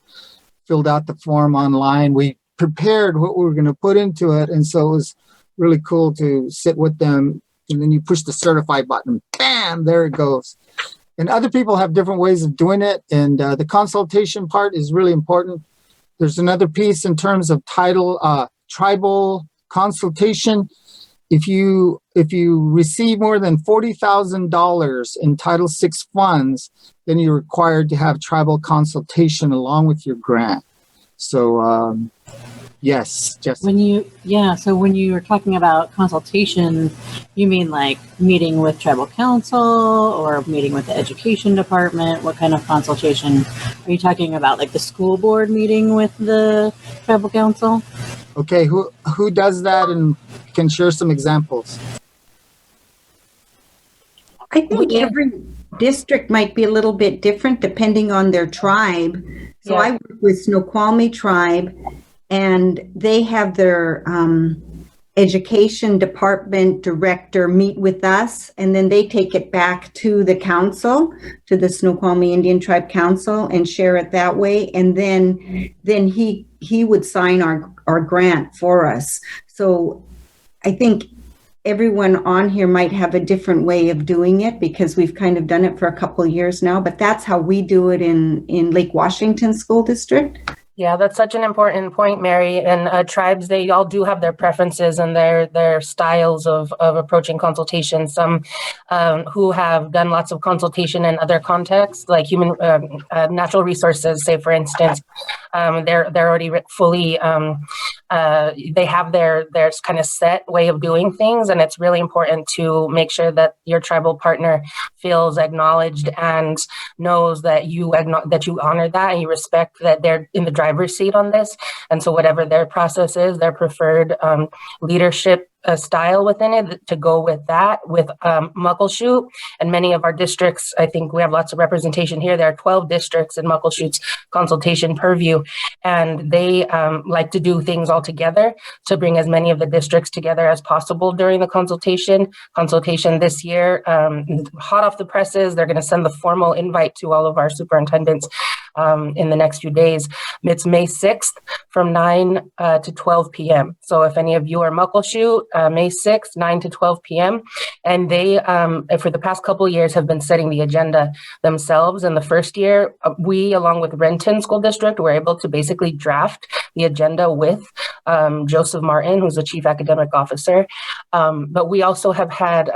filled out the form online. We prepared what we were going to put into it, and so it was really cool to sit with them. And then you push the certify button, bam, there it goes. And other people have different ways of doing it, and the consultation part is really important. There's another piece in terms of tribal consultation. If you receive more than $40,000 in Title VI funds, then you're required to have tribal consultation along with your grant. So, yes, Jessica. So when you were talking about consultation, you mean like meeting with tribal council or meeting with the education department? What kind of consultation are you talking about? Like the school board meeting with the tribal council? Okay, who does that and can share some examples? I think every district might be a little bit different depending on their tribe. So I work with Snoqualmie tribe, and they have their education department director meet with us, and then they take it back to the council, to the Snoqualmie Indian Tribe Council, and share it that way. And then he would sign our grant for us. So I think everyone on here might have a different way of doing it because we've kind of done it for a couple of years now, but that's how we do it in Lake Washington School District. Yeah, that's such an important point, Mary. And tribes, they all do have their preferences and their styles of approaching consultation. Some who have done lots of consultation in other contexts, like human natural resources, say, for instance, they're already fully, they have their kind of set way of doing things. And it's really important to make sure that your tribal partner feels acknowledged and knows that you honor that and you respect that they're in the driver's seat on this. And so whatever their process is, their preferred leadership a style within it to go with that, with Muckleshoot. And many of our districts, I think we have lots of representation here. There are 12 districts in Muckleshoot's consultation purview, and they like to do things all together to bring as many of the districts together as possible during the consultation. Consultation this year, hot off the presses, they're going to send the formal invite to all of our superintendents in the next few days. It's May 6th from 9 to 12 p.m. So if any of you are Muckleshoot, May 6th, 9 to 12 p.m. And they, for the past couple of years, have been setting the agenda themselves. In the first year, we, along with Renton School District, were able to basically draft the agenda with Joseph Martin, who's the Chief Academic Officer. But we also have had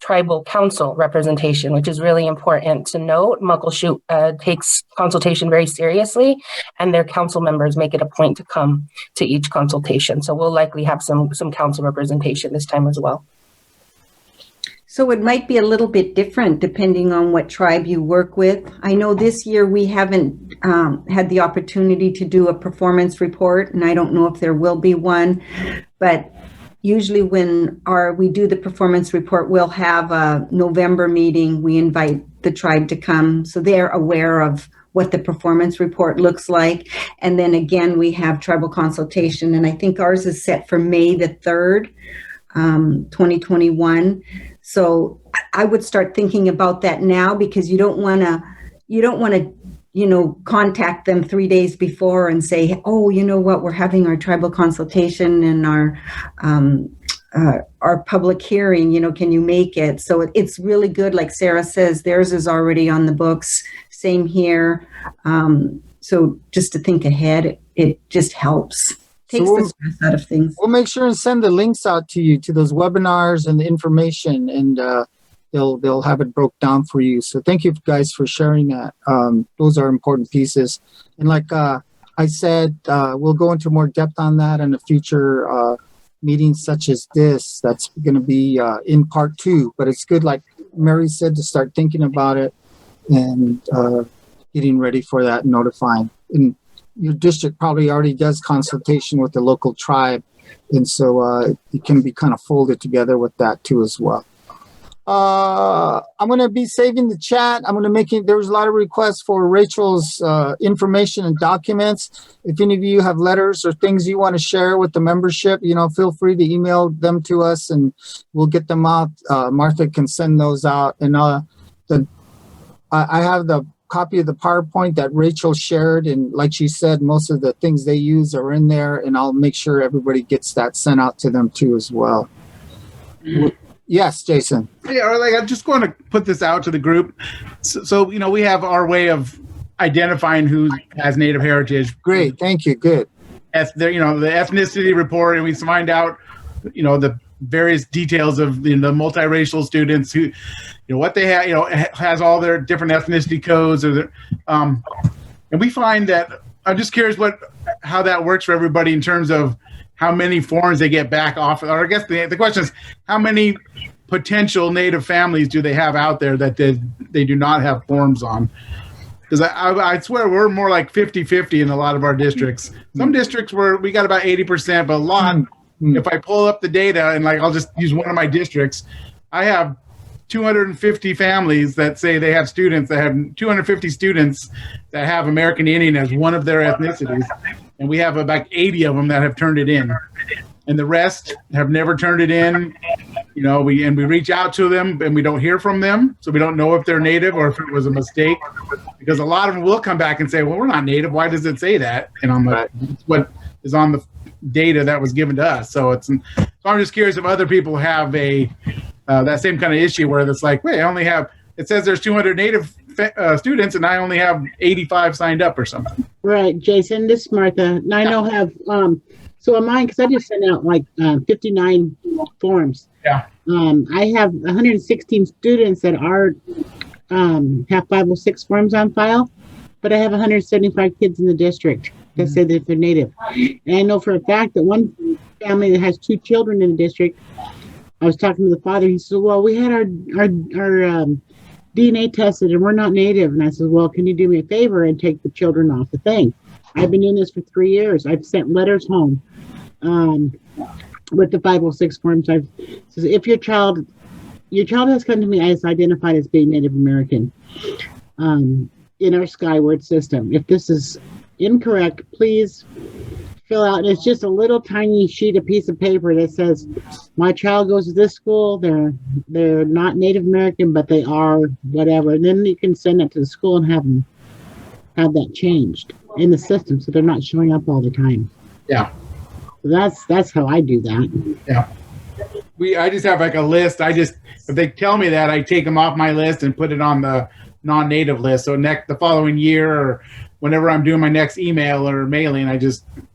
tribal council representation, which is really important to note. Muckleshoot takes consultation very seriously, and their council members make it a point to come to each consultation. So we'll likely have some council representation this time as well. So it might be a little bit different depending on what tribe you work with. I know this year we haven't had the opportunity to do a performance report, and I don't know if there will be one, but usually when we do the performance report, we'll have a November meeting. We invite the tribe to come so they're aware of what the performance report looks like. And then again, we have tribal consultation, and I think ours is set for May the 3rd, 2021. So I would start thinking about that now, because you don't want to, contact them 3 days before and say, oh, you know what, we're having our tribal consultation and our public hearing, can you make it? So it's really good. Like Sarah says, theirs is already on the books. Same here. So just to think ahead, it just helps. Takes the stress out of things. We'll make sure and send the links out to you to those webinars and the information, and they'll have it broke down for you. So thank you guys for sharing that. Those are important pieces. And like I said, we'll go into more depth on that in a future meeting such as this. That's going to be in part 2. But it's good, like Mary said, to start thinking about it and getting ready for that and notifying. And your district probably already does consultation with the local tribe, and so it can be kind of folded together with that too as well. I'm going to be saving the chat. I'm going to make it. There was a lot of requests for Rachel's information and documents. If any of you have letters or things you want to share with the membership, feel free to email them to us, and we'll get them out. Martha can send those out, and I have the copy of the PowerPoint that Rachel shared, and like she said, most of the things they use are in there, and I'll make sure everybody gets that sent out to them too as well. Yes, Jason. Yeah, I'm just going to put this out to the group. So we have our way of identifying who has Native heritage. Great, thank you. Good. The ethnicity report, and we find out, the various details of the multiracial students who, what they have, has all their different ethnicity codes, and we find that I'm just curious how that works for everybody in terms of how many forms they get back off. Or I guess the question is, how many potential Native families do they have out there that they do not have forms on? Because I swear we're more like 50-50 in a lot of our districts. Some districts where we got about 80%, but a lot. If I pull up the data and I'll just use one of my districts, I have 250 families that say they have students that have 250 students that have American Indian as one of their ethnicities. And we have about 80 of them that have turned it in. And the rest have never turned it in. We reach out to them and we don't hear from them. So we don't know if they're Native or if it was a mistake. Because a lot of them will come back and say, well, we're not Native. Why does it say that? And I'm like, it's what is on the data that was given to us. So I'm just curious if other people have that same kind of issue where it's like, wait, it says there's 200 Native students and I only have 85 signed up or something. Right, Jason, this is Martha. And I don't have, so on mine, because I just sent out 59 forms. Yeah. I have 116 students that have 506 forms on file, but I have 175 kids in the district that say that they're Native. And I know for a fact that one family that has 2 children in the district, I was talking to the father, he said, well, we had our DNA tested and we're not Native. And I said, well, can you do me a favor and take the children off the thing? I've been doing this for 3 years. I've sent letters home. with the 506 forms, I've says if your child has come to me as identified as being Native American in our Skyward system. If this is incorrect, please fill out. And it's just a little tiny piece of paper that says, my child goes to this school. They're not Native American, but they are whatever. And then you can send it to the school and have that changed in the system so they're not showing up all the time. Yeah. So that's how I do that. Yeah. I just have like a list. If they tell me that, I take them off my list and put it on the non-native list. So the following year or whenever I'm doing my next email or mailing,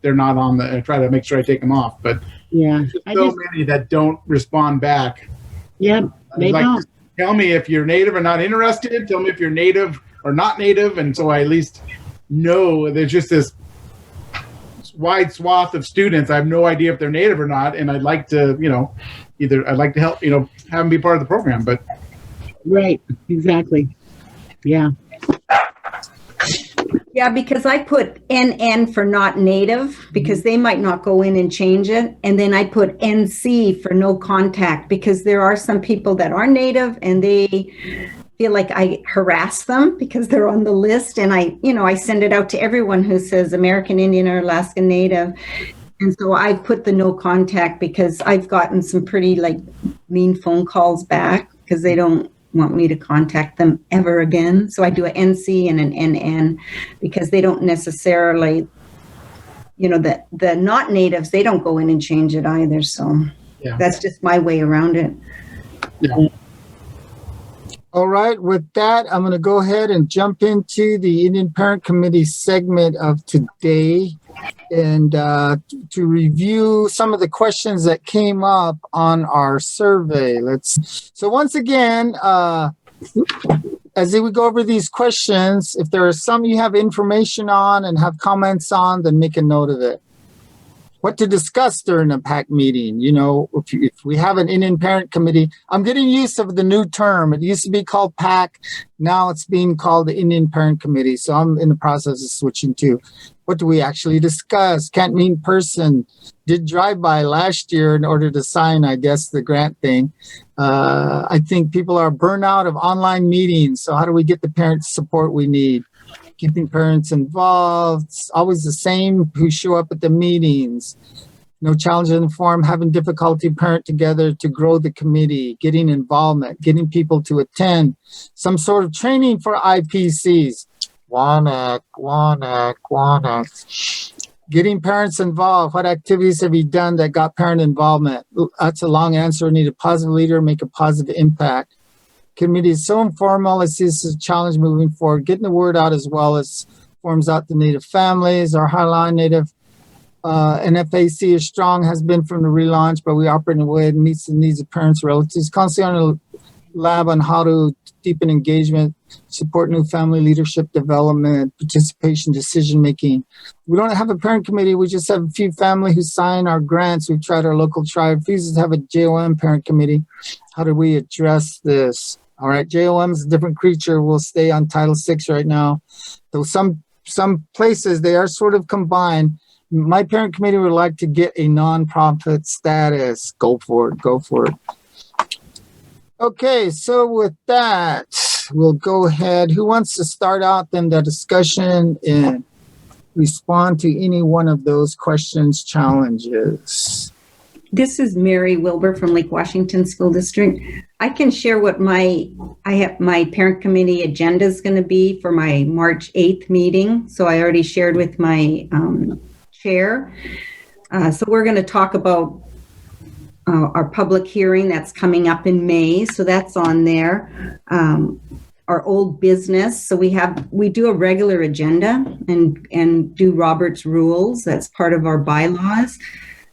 they're not on I try to make sure I take them off. But yeah, there's many that don't respond back. Yeah, they don't. Tell me if you're native or not interested. Tell me if you're native or not native. And so I at least know there's just this wide swath of students. I have no idea if they're native or not. And I'd like to, I'd like to help, have them be part of the program, but. Right. Exactly. Yeah. Yeah, because I put NN for not native because they might not go in and change it. And then I put NC for no contact because there are some people that are native and they feel like I harass them because they're on the list. And I send it out to everyone who says American Indian or Alaskan Native. And so I put the no contact because I've gotten some pretty mean phone calls back because they don't want me to contact them ever again. So I do an NC and an NN because they don't necessarily, the not natives, they don't go in and change it either. So that's just my way around it. Yeah. All right. With that, I'm going to go ahead and jump into the Indian Parent Committee segment of today and to review some of the questions that came up on our survey. So once again, as we go over these questions, if there are some you have information on and have comments on, then make a note of it. What to discuss during a PAC meeting. If we have an Indian Parent Committee, I'm getting used to the new term. It used to be called PAC. Now it's being called the Indian Parent Committee. So I'm in the process of switching to what do we actually discuss? Can't meet in person. Did drive-by last year in order to sign, I guess, the grant thing. I think people are burnt out of online meetings. So how do we get the parent support we need? Keeping parents involved, it's always the same who show up at the meetings. No challenge in the forum, having difficulty parent together to grow the committee, getting involvement, getting people to attend, some sort of training for IPCs. WWNAEC. Getting parents involved. What activities have you done that got parent involvement? That's a long answer. We need a positive leader, make a positive impact. Committee is so informal. I see this as a challenge moving forward. Getting the word out as well as forms out to Native families. Our Highline Native NFAC is strong, has been from the relaunch, but we operate in a way that meets the needs of parents, relatives. Constantly on a lab on how to deepen engagement, support new family leadership development, participation, decision-making. We don't have a parent committee. We just have a few family who sign our grants. We've tried our local tribe. We used to have a JOM parent committee. How do we address this? All right, JOM is a different creature. We'll stay on Title VI right now. Though some places, they are sort of combined. My parent committee would like to get a nonprofit status. Go for it. Okay, so with that, we'll go ahead. Who wants to start out then the discussion and respond to any one of those questions, challenges? This is Mary Wilbur from Lake Washington School District. I can share what my parent committee agenda is going to be for my March 8th meeting. So I already shared with my chair. So we're going to talk about our public hearing that's coming up in May. So that's on there. Our old business. So we do a regular agenda and do Robert's rules. That's part of our bylaws.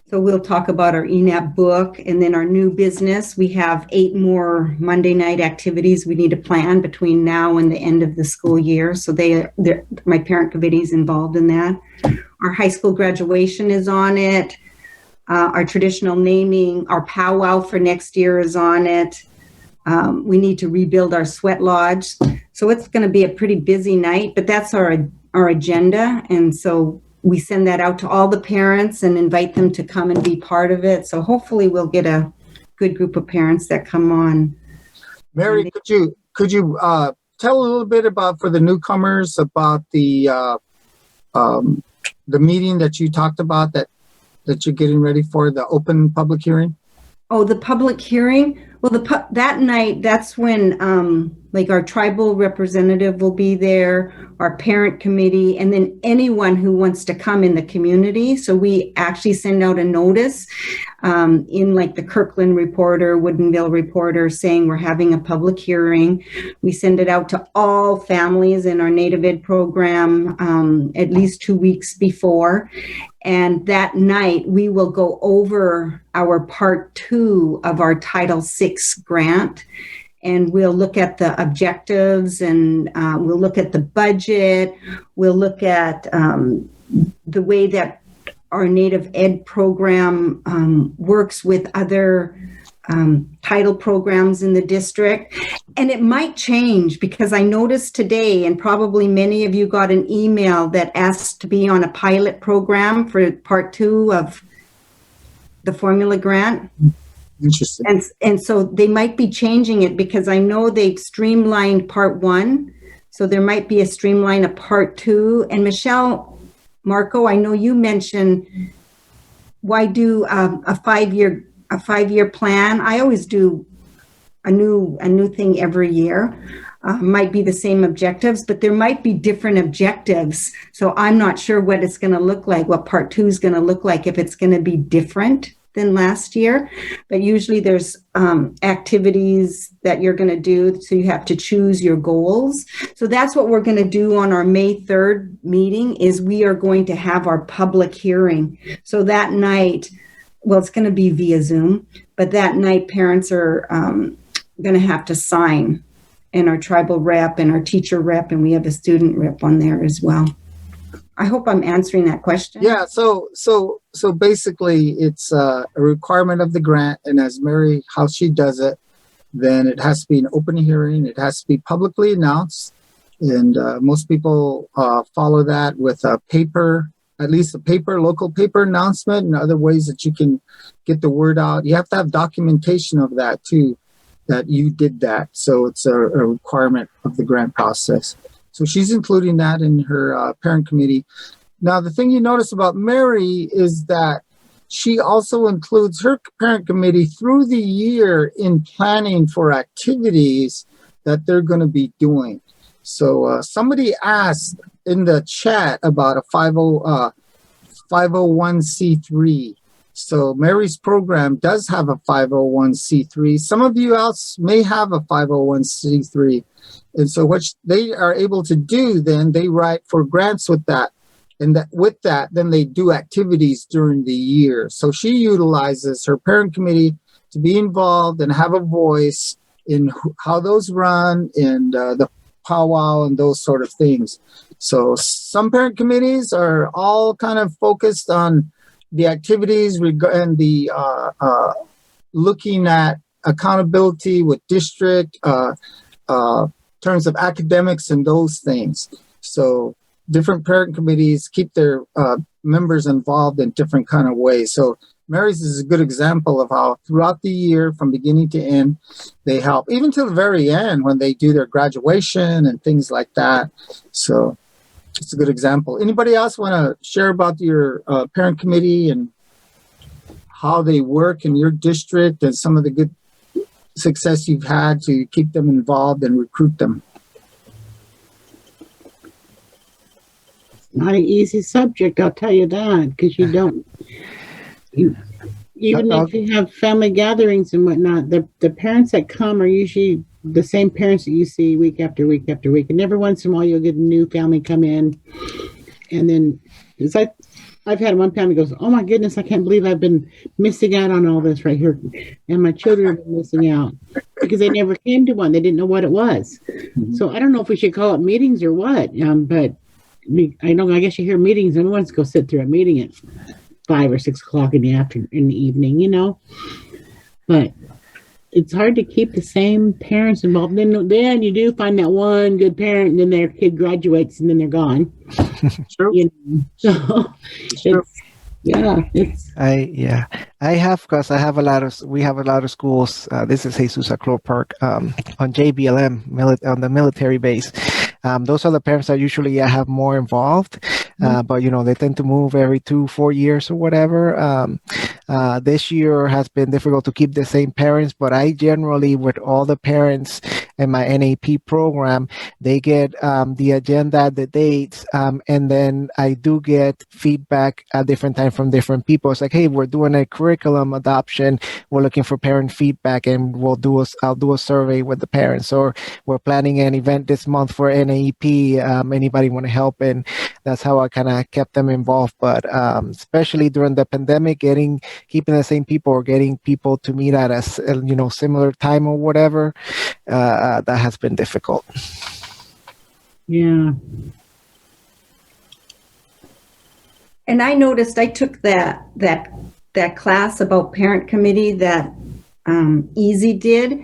So we'll talk about our ENAP book and then our new business. We have 8 more Monday night activities we need to plan between now and the end of the school year. So my parent committee is involved in that. Our high school graduation is on it. Our traditional naming, our powwow for next year is on it. We need to rebuild our sweat lodge. So it's going to be a pretty busy night, but that's our agenda. And so we send that out to all the parents and invite them to come and be part of it. So hopefully we'll get a good group of parents that come on. Mary, could you tell a little bit about, for the newcomers, about the meeting that you talked about that you're getting ready for, the open public hearing? Oh, the public hearing? Well, that night, that's when like our tribal representative will be there, our parent committee, and then anyone who wants to come in the community. So we actually send out a notice in like the Kirkland Reporter, Woodinville Reporter, saying we're having a public hearing. We send it out to all families in our Native Ed program at least 2 weeks before. And that night, we will go over our part 2 of our Title VI grant. And we'll look at the objectives, and we'll look at the budget. We'll look at the way that our Native Ed program works with other title programs in the district. And it might change, because I noticed today, and probably many of you got an email that asked to be on a pilot program for part 2 of the formula grant. Interesting. And so they might be changing it, because I know they've streamlined part 1. So there might be a streamline of part 2. And Michelle, Marco, I know you mentioned, why do a 5-year plan? I always do a new thing every year. Might be the same objectives, but there might be different objectives. So I'm not sure what it's going to look like, what part 2 is going to look like, if it's going to be different than last year. But usually there's activities that you're going to do, so you have to choose your goals. So that's what we're going to do on our May 3rd meeting, is we are going to have our public hearing. So that night, well, it's going to be via Zoom, but that night parents are going to have to sign, and our tribal rep and our teacher rep, and we have a student rep on there as well. I hope I'm answering that question. Yeah, so basically it's a requirement of the grant, and as Mary, how she does it, then it has to be an open hearing, it has to be publicly announced, and most people follow that with a paper, at least a paper, local paper announcement, and other ways that you can get the word out. You have to have documentation of that too, that you did that. So it's a requirement of the grant process. So she's including that in her parent committee. Now, the thing you notice about Mary is that she also includes her parent committee through the year in planning for activities that they're going to be doing. So somebody asked in the chat about a 501c3. So Mary's program does have a 501c3. Some of you else may have a 501c3. And so what they are able to do, then they write for grants with that. And that with that, then they do activities during the year. So she utilizes her parent committee to be involved and have a voice in how those run, and the powwow and those sort of things. So some parent committees are all kind of focused on the activities and the looking at accountability with district, terms of academics and those things. So different parent committees keep their members involved in different kind of ways. So Mary's is a good example of how throughout the year, from beginning to end, they help, even to the very end when they do their graduation and things like that. So it's a good example. Anybody else want to share about your parent committee and how they work in your district and some of the good success you've had to keep them involved and recruit them? Not an easy subject, I'll tell you that, because you don't. Even if you have family gatherings and whatnot, the parents that come are usually the same parents that you see week after week after week. And every once in a while, you'll get a new family come in. And then it's like, I've had one family goes, oh my goodness, I can't believe I've been missing out on all this right here. And my children have been missing out because they never came to one. They didn't know what it was. Mm-hmm. So I don't know if we should call it meetings or what. But I guess you hear meetings and everyone's go sit through a meeting at 5 or 6 o'clock in the evening, you know. But it's hard to keep the same parents involved. Then you do find that one good parent, and then their kid graduates, and then they're gone. True. You know, so I have, because we have a lot of schools. This is Jesus at Clover Park, on JBLM, on the military base. Those are the parents that usually have more involved, but they tend to move every 2-4 years or whatever. This year has been difficult to keep the same parents, but I generally, with all the parents in my NAP program, they get the agenda, the dates, and then I do get feedback at different times from different people. It's like, hey, we're doing a curriculum adoption. We're looking for parent feedback, and I'll do a survey with the parents. Or we're planning an event this month for NAEP. Anybody want to help? And that's how I kind of kept them involved. But especially during the pandemic, keeping the same people or getting people to meet at a similar time or whatever, that has been difficult. Yeah. And I noticed I took that class about parent committee that EASIE did,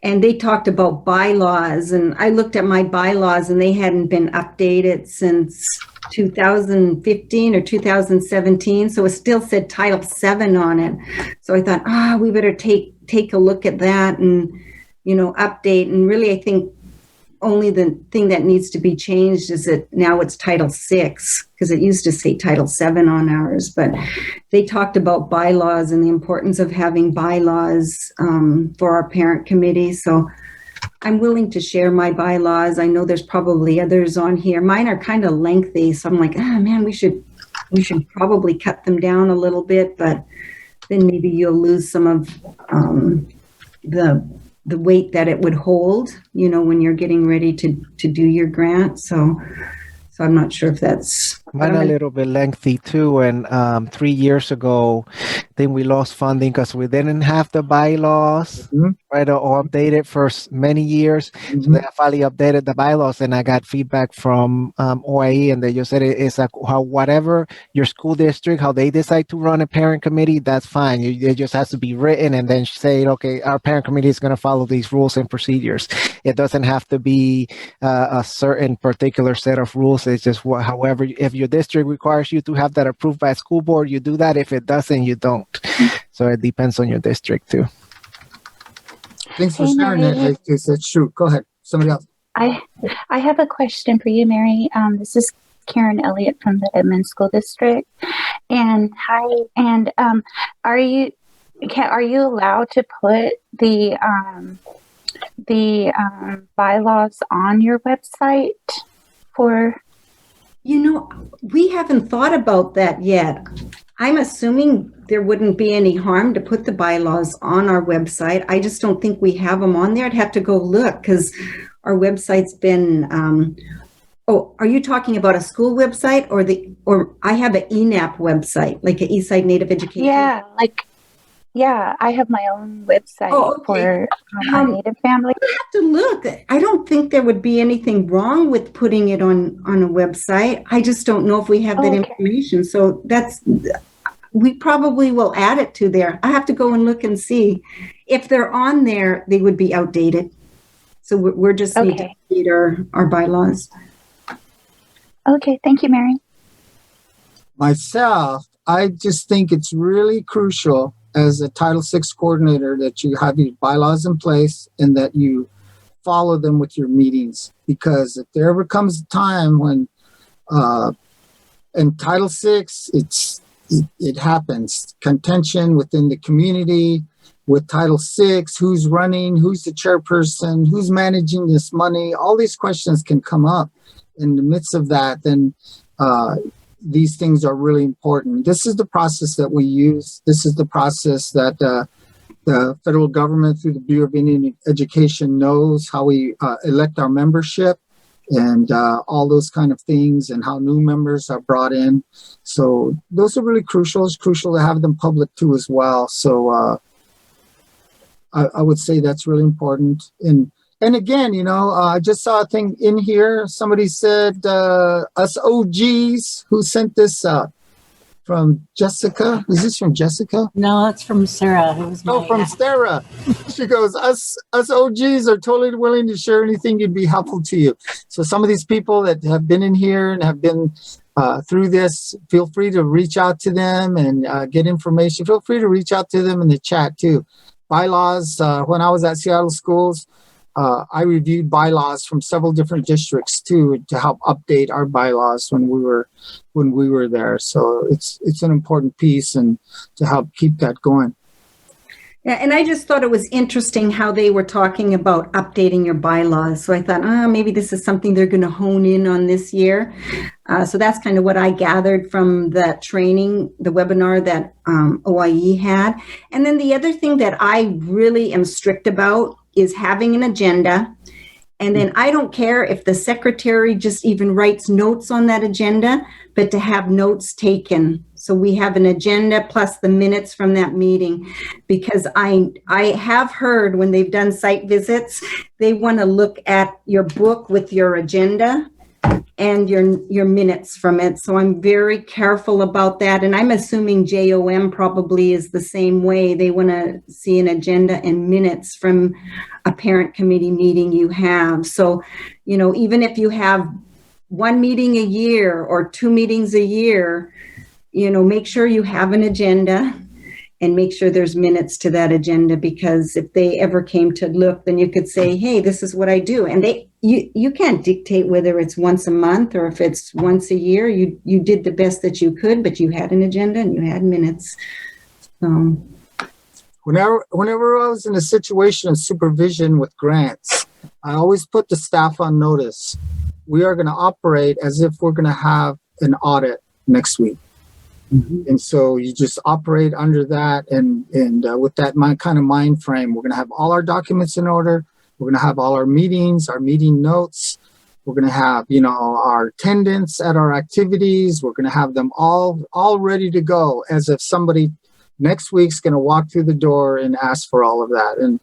and they talked about bylaws, and I looked at my bylaws and they hadn't been updated since 2015 or 2017, so it still said Title VII on it. So I thought, we better take a look at that and update. And really, I think only the thing that needs to be changed is that now it's Title VI, because it used to say Title VII on ours. But they talked about bylaws and the importance of having bylaws for our parent committee. So I'm willing to share my bylaws. I know there's probably others on here. Mine are kind of lengthy, so I'm like, man, we should probably cut them down a little bit. But then maybe you'll lose some of the weight that it would hold, when you're getting ready to do your grant. So I'm not sure if that's... Mine a little bit lengthy too. And 3 years ago, then we lost funding because we didn't have the bylaws, right, or updated for many years. So then I finally updated the bylaws, and I got feedback from OIE, and they just said it's like whatever your school district, how they decide to run a parent committee, that's fine. It just has to be written and then say, okay, our parent committee is going to follow these rules and procedures. It doesn't have to be a certain particular set of rules. It's just however, if your district requires you to have that approved by a school board, you do that. If it doesn't, you don't. So it depends on your district too. Thanks for sharing that. That's true. Go ahead. Somebody else. I have a question for you, Mary. This is Karen Elliott from the Edmond School District. And are you allowed to put the bylaws on your website for? We haven't thought about that yet. I'm assuming there wouldn't be any harm to put the bylaws on our website. I just don't think we have them on there. I'd have to go look because our website's been, are you talking about a school website or I have an ENAP website, like an Eastside Native Education? Yeah, I have my own website for our Native family. I have to look. I don't think there would be anything wrong with putting it on a website. I just don't know if we have that information. So we probably will add it to there. I have to go and look and see. If they're on there, they would be outdated. So we're just need to update our bylaws. Okay, thank you, Mary. Myself, I just think it's really crucial as a Title VI coordinator that you have your bylaws in place and that you follow them with your meetings. Because if there ever comes a time when in Title VI, it happens. Contention within the community with Title VI, who's running, who's the chairperson, who's managing this money, all these questions can come up. In the midst of that, then these things are really important. This is the process that we use. This is the process that the federal government through the Bureau of Indian Education knows how we elect our membership and all those kind of things and how new members are brought in. So those are really crucial. It's crucial to have them public too as well. So I would say that's really important. And again, I just saw a thing in here. Somebody said, us OGs who sent this from from Jessica. Is this from Jessica? No, that's from Sarah. From Sarah. She goes, us OGs are totally willing to share anything you'd be helpful to you. So some of these people that have been in here and have been through this, feel free to reach out to them and get information. Feel free to reach out to them in the chat too. Bylaws, when I was at Seattle Schools, I reviewed bylaws from several different districts too to help update our bylaws when we were there. So it's an important piece and to help keep that going. Yeah, and I just thought it was interesting how they were talking about updating your bylaws. So I thought, maybe this is something they're going to hone in on this year. So that's kind of what I gathered from that training, the webinar that OIE had. And then the other thing that I really am strict about is having an agenda. And then I don't care if the secretary just even writes notes on that agenda, but to have notes taken. So we have an agenda plus the minutes from that meeting, because I have heard when they've done site visits, they want to look at your book with your agenda and your minutes from it. So I'm very careful about that. And I'm assuming JOM probably is the same way. They want to see an agenda and minutes from a parent committee meeting you have. So, even if you have one meeting a year or 2 meetings a year, make sure you have an agenda and make sure there's minutes to that agenda, because if they ever came to look, then you could say, hey, this is what I do. And you can't dictate whether it's once a month or if it's once a year. You did the best that you could, but you had an agenda and you had minutes. Whenever I was in a situation of supervision with grants, I always put the staff on notice. We are going to operate as if we're going to have an audit next week. Mm-hmm. And so you just operate under that and with that kind of mind frame. We're going to have all our documents in order. We're going to have all our meetings, our meeting notes. We're going to have, our attendance at our activities. We're going to have them all ready to go, as if somebody next week's going to walk through the door and ask for all of that. And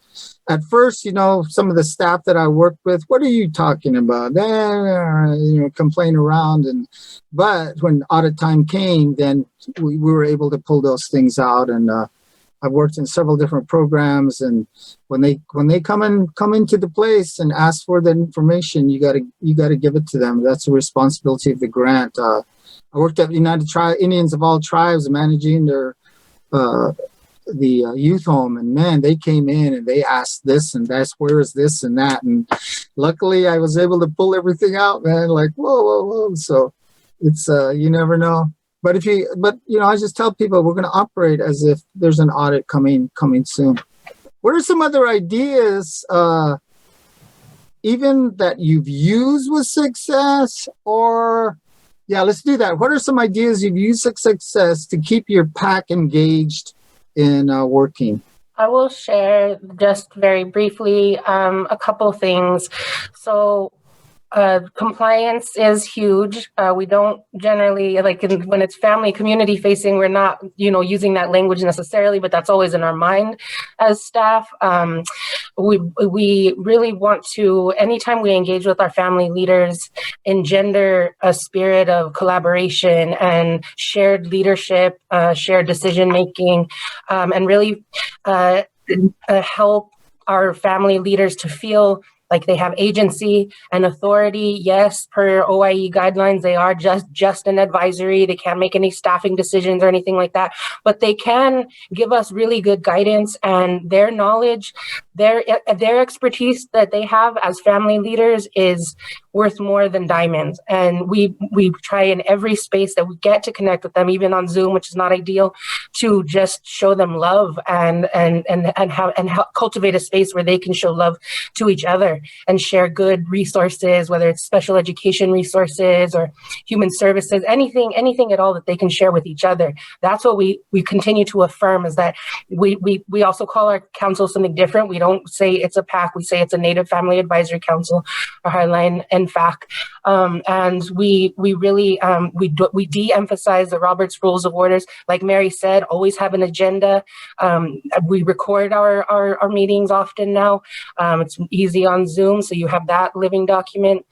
at first, some of the staff that I worked with, what are you talking about? Complain around. But when audit time came, then we were able to pull those things out. And I've worked in several different programs. And when they come into the place and ask for the information, you gotta give it to them. That's a responsibility of the grant. I worked at United Indians of all tribes, managing their the youth home, and man, they came in and they asked this and that's, where is this and that, and luckily I was able to pull everything out, man. Like whoa. So it's you never know. But I just tell people we're going to operate as if there's an audit coming soon. What are some other ideas, even that you've used with success, or let's do that. What are some ideas you've used with success to keep your PAC engaged in working? I will share just very briefly a couple things. So compliance is huge. We don't generally, when it's family community facing, we're not, using that language necessarily, but that's always in our mind as staff. We really want to, anytime we engage with our family leaders, engender a spirit of collaboration and shared leadership, shared decision making, and really help our family leaders to feel like they have agency and authority. Yes, per OIE guidelines, they are just an advisory. They can't make any staffing decisions or anything like that, but they can give us really good guidance, and their knowledge, their expertise that they have as family leaders is worth more than diamonds. And we try in every space that we get to connect with them, even on Zoom, which is not ideal, to just show them love and help cultivate a space where they can show love to each other and share good resources, whether it's special education resources or human services, anything at all that they can share with each other. That's what we continue to affirm, is that we also call our council something different. We don't say it's a PAC, we say it's a Native Family Advisory Council, or Highline and FAC. And we really, we de-emphasize the Roberts Rules of Orders. Like Mary said, always have an agenda. We record our meetings often now. It's easy on Zoom, so you have that living document.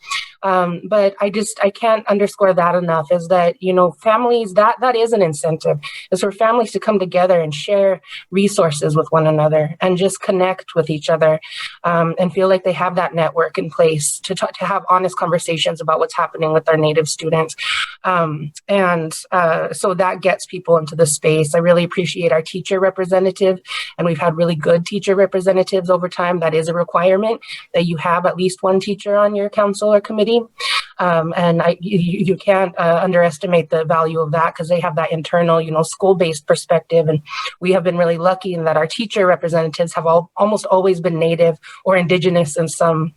But I can't underscore that enough, is that, families, that is an incentive, is for families to come together and share resources with one another and just connect with each other, and feel like they have that network in place to have honest conversations about what's happening with our Native students. So that gets people into the space. I really appreciate our teacher representative, and we've had really good teacher representatives over time. That is a requirement, that you have at least one teacher on your council or committee. And you can't underestimate the value of that, because they have that internal, school-based perspective. And we have been really lucky in that our teacher representatives have almost always been Native or Indigenous in some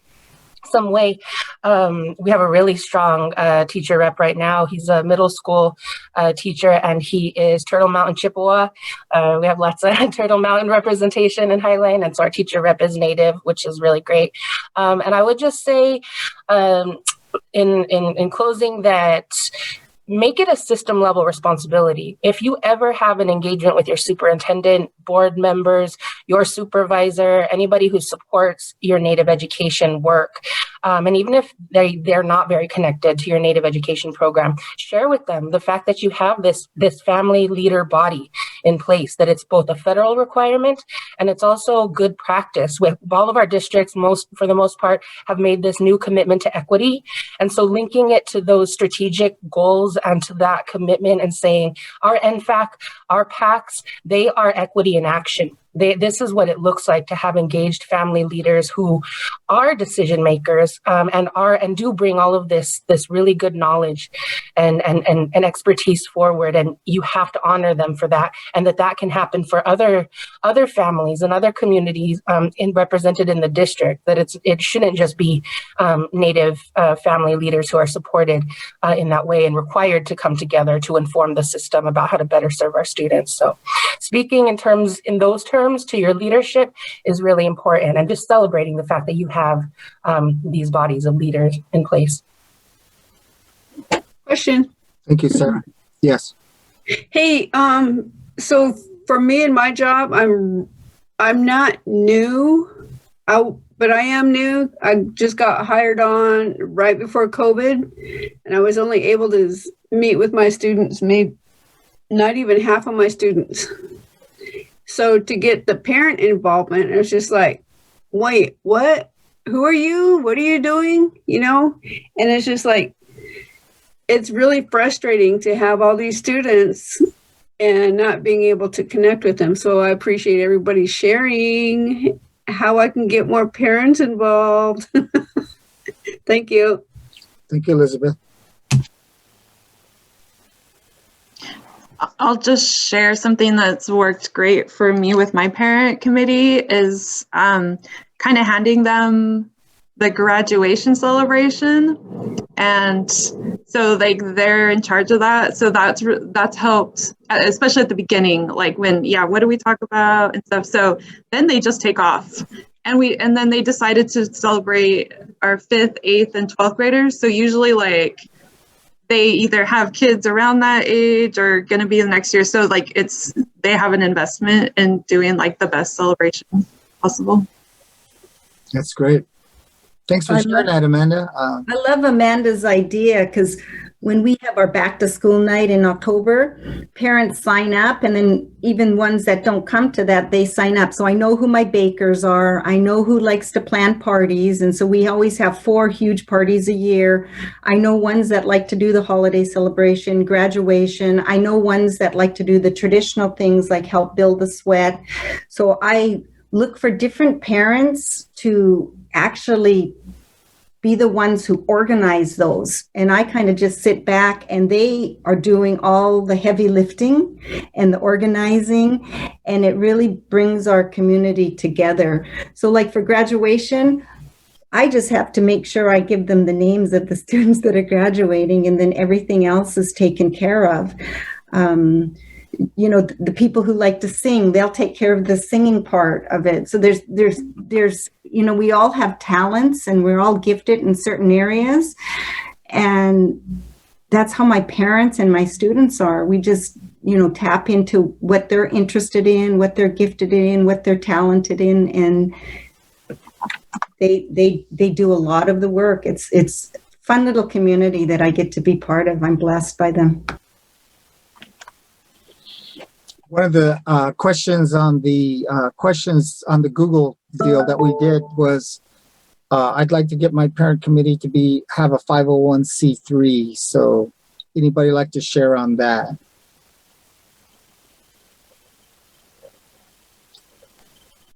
way. We have a really strong teacher rep right now. He's a middle school teacher, and he is Turtle Mountain Chippewa. We have lots of Turtle Mountain representation in Highline, and so our teacher rep is Native, which is really great. And I would just say, in closing, that make it a system level responsibility. If you ever have an engagement with your superintendent, board members, your supervisor, anybody who supports your Native education work, and even if they're not very connected to your Native education program, share with them the fact that you have this family leader body in place, that it's both a federal requirement and it's also good practice. With all of our districts, for the most part, have made this new commitment to equity. And so linking it to those strategic goals and to that commitment, and saying our NFAC, our PACs, they are equity in action. This is what it looks like to have engaged family leaders who are decision makers, and do bring all of this really good knowledge and expertise forward. And you have to honor them for that, and that can happen for other families and other communities represented in the district. That it shouldn't just be Native family leaders who are supported in that way and required to come together to inform the system about how to better serve our students. So speaking in those terms to your leadership is really important, and just celebrating the fact that you have these bodies of leaders in place. Question. Thank you, Sarah. Yes. Hey, so for me and my job, I'm not new, but I am new. I just got hired on right before COVID, and I was only able to meet with my students, maybe not even half of my students. So to get the parent involvement, it was just like, wait, what? Who are you? What are you doing? And it's just like, it's really frustrating to have all these students and not being able to connect with them. So I appreciate everybody sharing how I can get more parents involved. Thank you. Thank you, Elizabeth. I'll just share something that's worked great for me with my parent committee is kind of handing them the graduation celebration. And so they're in charge of that. So that's helped, especially at the beginning, like when, what do we talk about and stuff. So then they just take off. And then they decided to celebrate our 5th, 8th, and 12th graders. So usually they either have kids around that age or going to be the next year. So they have an investment in doing the best celebration possible. That's great. Thanks for sharing that, Amanda. I love Amanda's idea, because when we have our back to school night in October, parents sign up, and then even ones that don't come to that, they sign up. So I know who my bakers are. I know who likes to plan parties. And so we always have 4 huge parties a year. I know ones that like to do the holiday celebration, graduation. I know ones that like to do the traditional things like help build the sweat. So I look for different parents to actually be the ones who organize those. And I kind of just sit back, and they are doing all the heavy lifting and the organizing, and it really brings our community together. So for graduation, I just have to make sure I give them the names of the students that are graduating, and then everything else is taken care of. The people who like to sing, they'll take care of the singing part of it. So there's we all have talents, and we're all gifted in certain areas. And that's how my parents and my students are. We just, tap into what they're interested in, what they're gifted in, what they're talented in. And they do a lot of the work. It's fun little community that I get to be part of. I'm blessed by them. One of the questions on the Google deal that we did was, I'd like to get my parent committee to have a 501c3. So anybody like to share on that?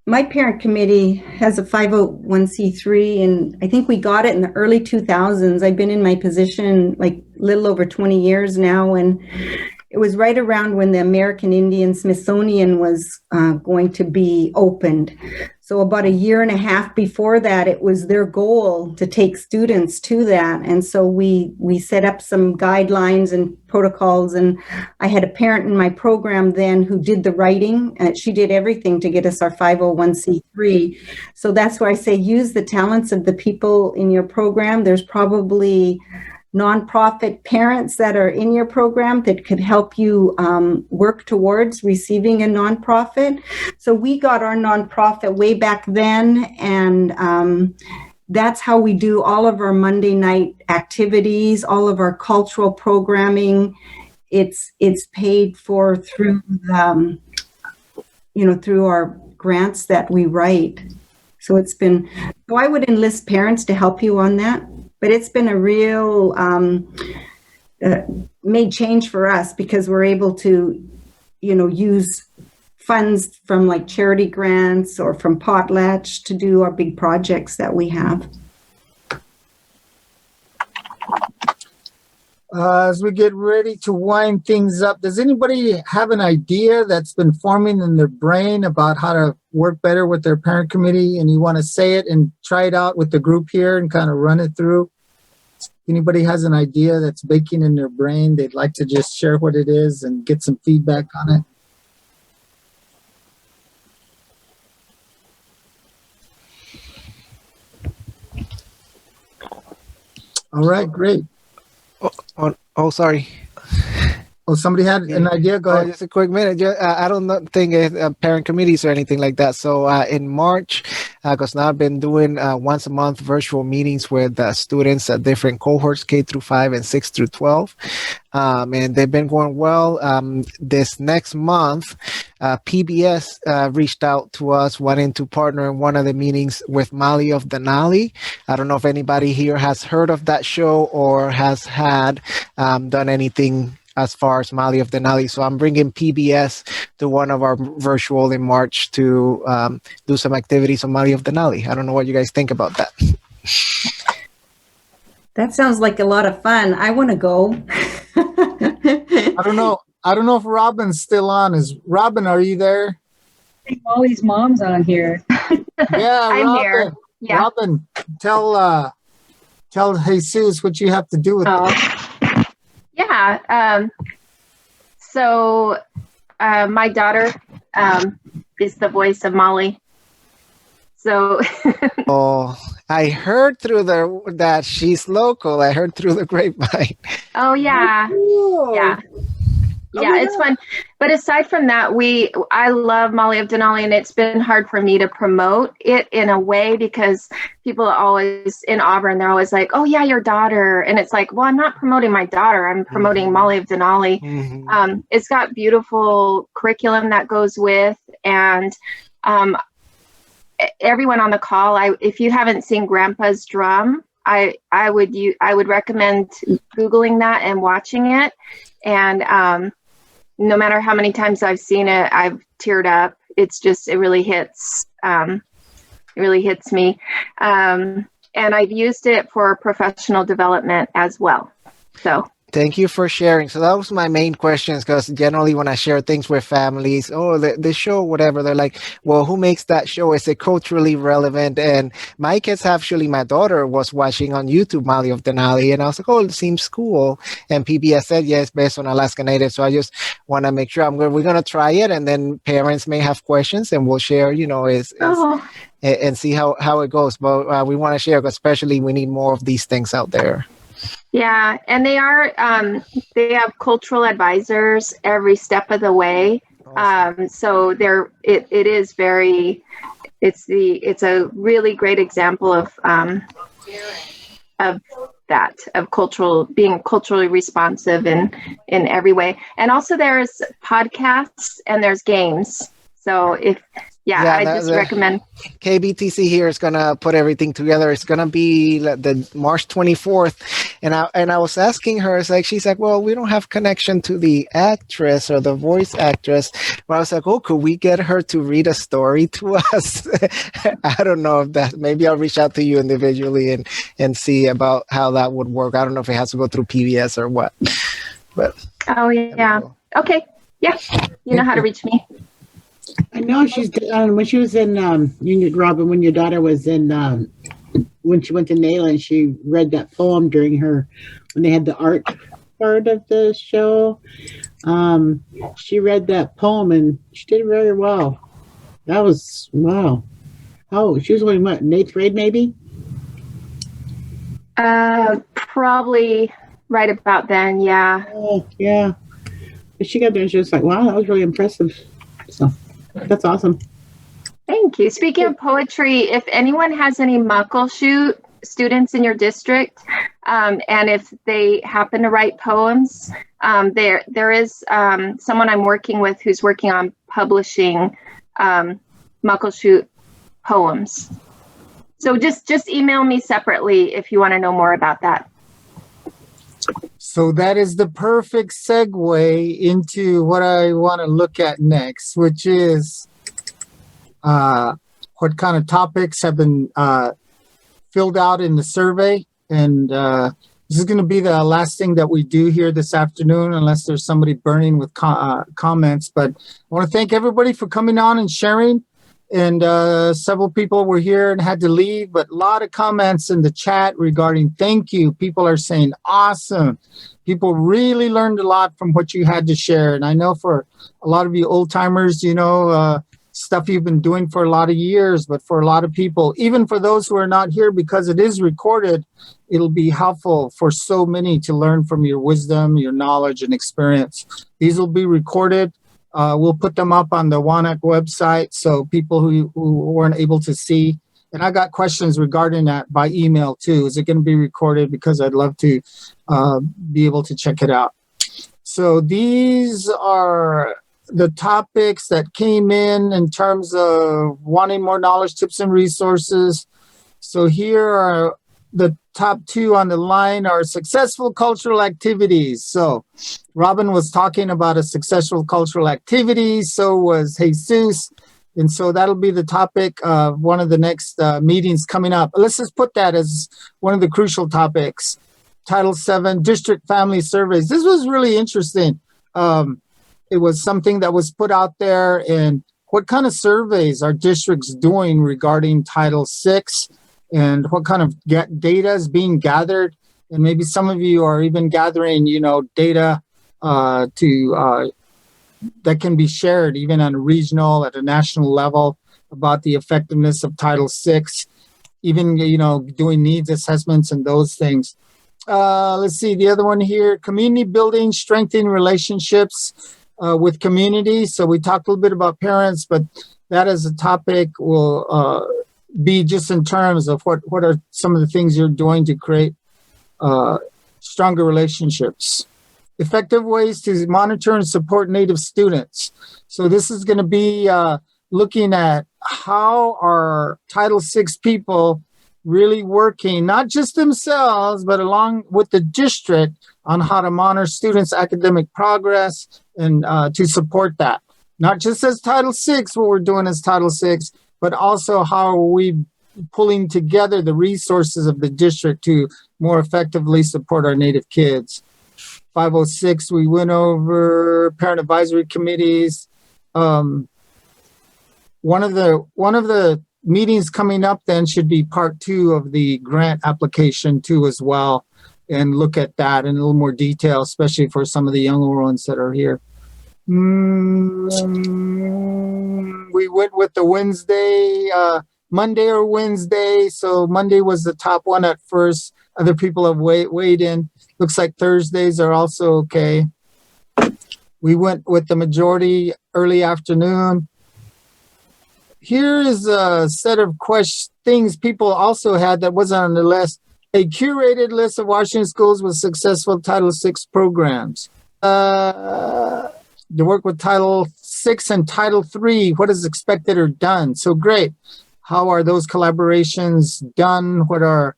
My parent committee has a 501c3, and I think we got it in the early 2000s. I've been in my position like a little over 20 years now, and it was right around when the American Indian Smithsonian was going to be opened. So about a year and a half before that, it was their goal to take students to that. And so we set up some guidelines and protocols. And I had a parent in my program then who did the writing. She did everything to get us our 501c3. So that's where I say use the talents of the people in your program. There's probably nonprofit parents that are in your program that could help you work towards receiving a nonprofit. So we got our nonprofit way back then, and that's how we do all of our Monday night activities, all of our cultural programming. It's paid for through through our grants that we write. So I would enlist parents to help you on that. But it's been a real made change for us because we're able to, use funds from like charity grants or from Potlatch to do our big projects that we have. As we get ready to wind things up, does anybody have an idea that's been forming in their brain about how to work better with their parent committee, and you want to say it and try it out with the group here and kind of run it through? Anybody has an idea that's baking in their brain, they'd like to just share what it is and get some feedback on it? All right, great. Oh, sorry. Oh, somebody had an idea? Go ahead. Just a quick minute. I don't think parent committees or anything like that. So in March, because now I've been doing once a month virtual meetings with students at different cohorts, K through 5 and 6 through 12. And they've been going well. This next month, PBS reached out to us wanting to partner in one of the meetings with Molly of Denali. I don't know if anybody here has heard of that show or has had done anything as far as Molly of Denali. So I'm bringing PBS to one of our virtual in March to do some activities on Molly of Denali. I don't know what you guys think about that. That sounds like a lot of fun. I want to go. I don't know if Robin's still on. Robin, are you there? All these moms on here. Yeah, I'm Robin. here. Yeah. Robin, tell Jesus what you have to do with it. Yeah. So my daughter is the voice of Molly. So oh, I heard through that she's local. I heard through the grapevine. Oh yeah. Cool. Yeah. Yeah, it's fun. But aside from that, I love Molly of Denali, and it's been hard for me to promote it in a way because people are always in Auburn, they're always like, oh yeah, your daughter. And it's like, well, I'm not promoting my daughter. I'm promoting Molly of Denali. Mm-hmm. It's got beautiful curriculum that goes with, and everyone on the call, if you haven't seen Grandpa's Drum, I would recommend Googling that and watching it. And no matter how many times I've seen it, I've teared up. It really hits. It really hits me. And I've used it for professional development as well. So. Thank you for sharing. So that was my main questions, because generally when I share things with families, the show, whatever, they're like, well, who makes that show? Is it culturally relevant? And my kids, actually, my daughter was watching on YouTube Molly of Denali, and I was like, oh, it seems cool. And PBS said, yes, based on Alaska Native. So I just want to make sure we're going to try it, and then parents may have questions and we'll share, and see how it goes. But we want to share, especially we need more of these things out there. Yeah, and they have cultural advisors every step of the way. Awesome. So it is it's a really great example of that, of being culturally responsive in every way. And also there's podcasts and there's games. So I just recommend. KBTC here is gonna put everything together. It's gonna be the March 24th, and I was asking her. She's like, well, we don't have connection to the actress or the voice actress. But I was like, oh, could we get her to read a story to us? I don't know if that. Maybe I'll reach out to you individually and see about how that would work. I don't know if it has to go through PBS or what. But Okay, yeah, you know how to reach me. I know she's when she was in Robin, when your daughter was in when she went to Nayland, she read that poem during when they had the art part of the show. She read that poem and she did very well. That was wow. Oh, she was only what, in 8th grade maybe? Probably right about then, yeah. Oh, yeah. But she got there and she was like, wow, that was really impressive. So that's awesome. Thank you. Speaking of poetry, if anyone has any Muckleshoot students in your district, and if they happen to write poems, there is someone I'm working with who's working on publishing Muckleshoot poems. So just email me separately if you want to know more about that. So that is the perfect segue into what I want to look at next, which is what kind of topics have been filled out in the survey. And this is going to be the last thing that we do here this afternoon, unless there's somebody burning with comments. But I want to thank everybody for coming on and sharing. And several people were here and had to leave, but a lot of comments in the chat regarding thank you. People are saying awesome. People really learned a lot from what you had to share. And I know for a lot of you old timers, stuff you've been doing for a lot of years, but for a lot of people, even for those who are not here, because it is recorded, it'll be helpful for so many to learn from your wisdom, your knowledge and experience. These will be recorded. We'll put them up on the WWNAEC website so people who weren't able to see. And I got questions regarding that by email too. Is it going to be recorded? Because I'd love to be able to check it out. So these are the topics that came in terms of wanting more knowledge, tips, and resources. So here are the top two on the line are successful cultural activities. So Robin was talking about a successful cultural activity. So was Jesus. And so that'll be the topic of one of the next meetings coming up. Let's just put that as one of the crucial topics. Title VII, District Family Surveys. This was really interesting. It was something that was put out there, and what kind of surveys are districts doing regarding Title VI, and what kind of data is being gathered. And maybe some of you are even gathering, data that can be shared even on a regional, at a national level about the effectiveness of Title VI, even, doing needs assessments and those things. Let's see, the other one here, community building, strengthening relationships with community. So we talked a little bit about parents, but that as a topic will be just in terms of what are some of the things you're doing to create stronger relationships. Effective ways to monitor and support Native students. So this is going to be looking at how are Title VI people really working, not just themselves, but along with the district on how to monitor students' academic progress and to support that. Not just as Title VI, what we're doing as Title VI, but also how are we pulling together the resources of the district to more effectively support our Native kids. 506, we went over parent advisory committees. One of the meetings coming up then should be part 2 of the grant application too as well, and look at that in a little more detail, especially for some of the younger ones that are here. We went with the Wednesday, Monday or Wednesday. So Monday was the top one at first. Other people have weighed in. Looks like Thursdays are also okay. We went with the majority early afternoon. Here is a set of things people also had that wasn't on the list. A curated list of Washington schools with successful Title VI programs. To work with Title VI and Title III, what is expected or done? So great. How are those collaborations done? What are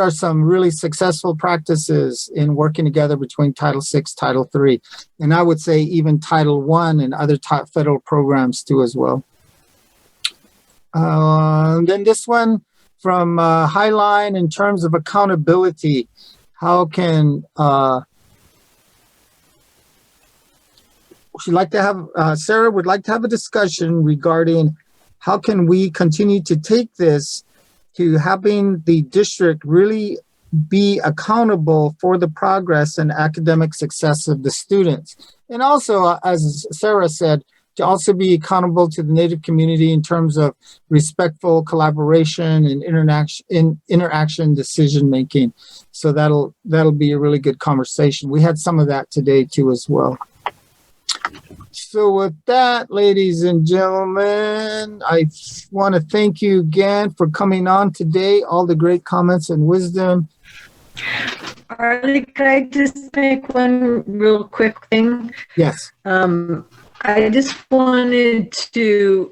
some really successful practices in working together between Title VI, Title III, and I would say even Title I and other federal programs too as well. Then this one from Highline, in terms of accountability, how can she'd like to have Sarah would like to have a discussion regarding how can we continue to take this to having the district really be accountable for the progress and academic success of the students. And also, as Sarah said, to also be accountable to the Native community in terms of respectful collaboration and interaction decision-making. So that'll be a really good conversation. We had some of that today too as well. So with that, ladies and gentlemen, I want to thank you again for coming on today, all the great comments and wisdom. Arlie, could I just make one real quick thing? Yes. I just wanted to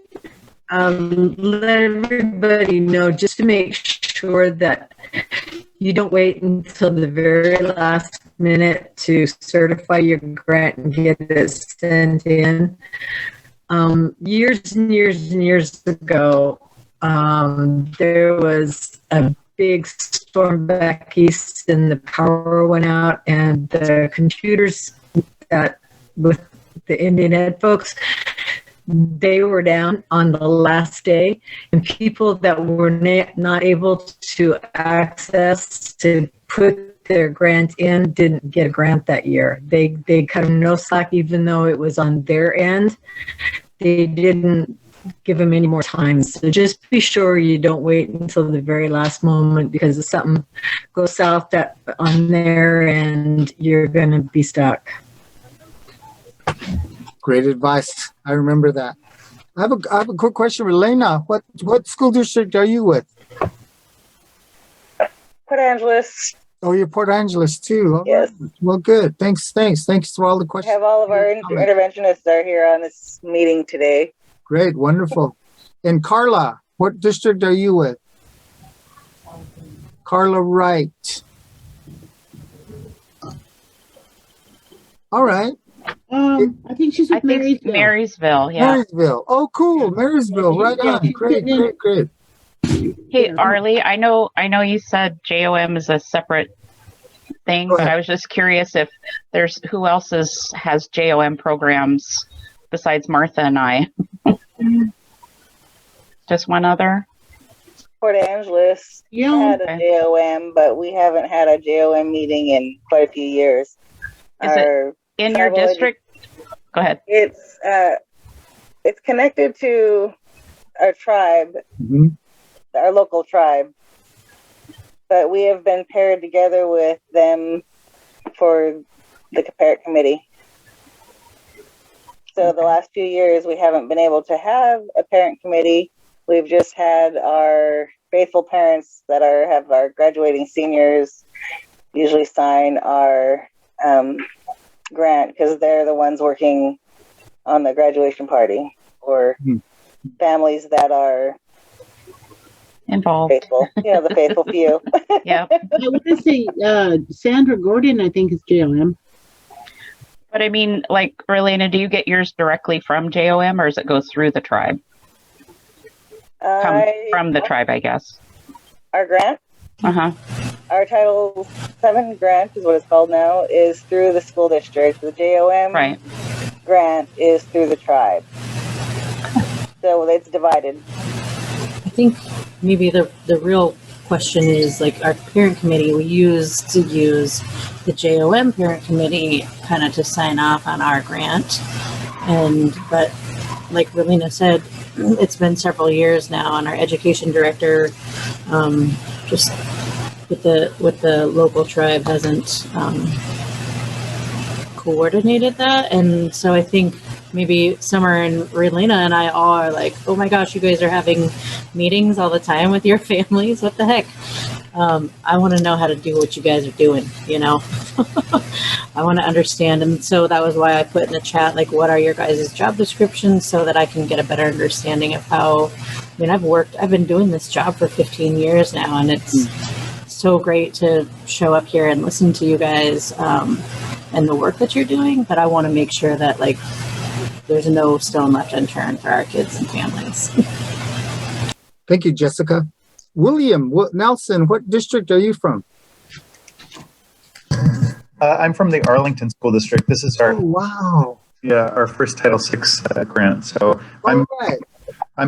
let everybody know, just to make sure that you don't wait until the very last minute to certify your grant and get it sent in. Years and years and years ago, there was a big storm back east and the power went out, and the computers with the Indian Ed folks, they were down on the last day, and people that were not able to access to put their grant in didn't get a grant that year. They cut them no slack, even though it was on their end. They didn't give them any more time. So just be sure you don't wait until the very last moment, because if something goes south on their end, you're going to be stuck. Great advice. I remember that. I have a quick question for Elena. What school district are you with? Port Angeles. Oh, you're Port Angeles too. All yes. Right. Well, good. Thanks for all the questions. We have all of our interventionists are here on this meeting today. Great. Wonderful. And Carla, what district are you with? Carla Wright. All right. I think she's with Marysville. Marysville, yeah. Marysville. Oh, cool. Marysville. Right on. Great. Hey, Arlie, I know you said JOM is a separate thing, but I was just curious if there's who else has JOM programs besides Martha and I. Just one other? Port Angeles had a JOM, but we haven't had a JOM meeting in quite a few years. Is it in your district? Go ahead. It's connected to our tribe, our local tribe, but we have been paired together with them for the parent committee. So the last few years, we haven't been able to have a parent committee. We've just had our faithful parents that have our graduating seniors usually sign our grant, because they're the ones working on the graduation party, or families that are involved. Faithful, the faithful few. Yeah. I want to say Sandra Gordon, I think, is JOM. But I mean, like, Relena, do you get yours directly from JOM, or does it go through the tribe? From the tribe, I guess. Our grant? Uh-huh. Our Title VII grant is what it's called now, is through the school district. The JOM grant is through the tribe. So it's divided. I think maybe the real question is, like, our parent committee, we used to use the JOM parent committee kind of to sign off on our grant. But like Relena said, it's been several years now, and our education director just with the local tribe hasn't coordinated that. And so I think maybe Summer and Relena and I all are like, oh my gosh, you guys are having meetings all the time with your families. What the heck? I want to know how to do what you guys are doing, you know? I want to understand. And so that was why I put in the chat, like, what are your guys' job descriptions so that I can get a better understanding of how, I mean, I've been doing this job for 15 years now, and it's so great to show up here and listen to you guys and the work that you're doing. But I want to make sure that, like, there's no stone left unturned for our kids and families. Thank you, Jessica. William Nelson, what district are you from? I'm from the Arlington School District. This is our our first Title VI grant. So I'm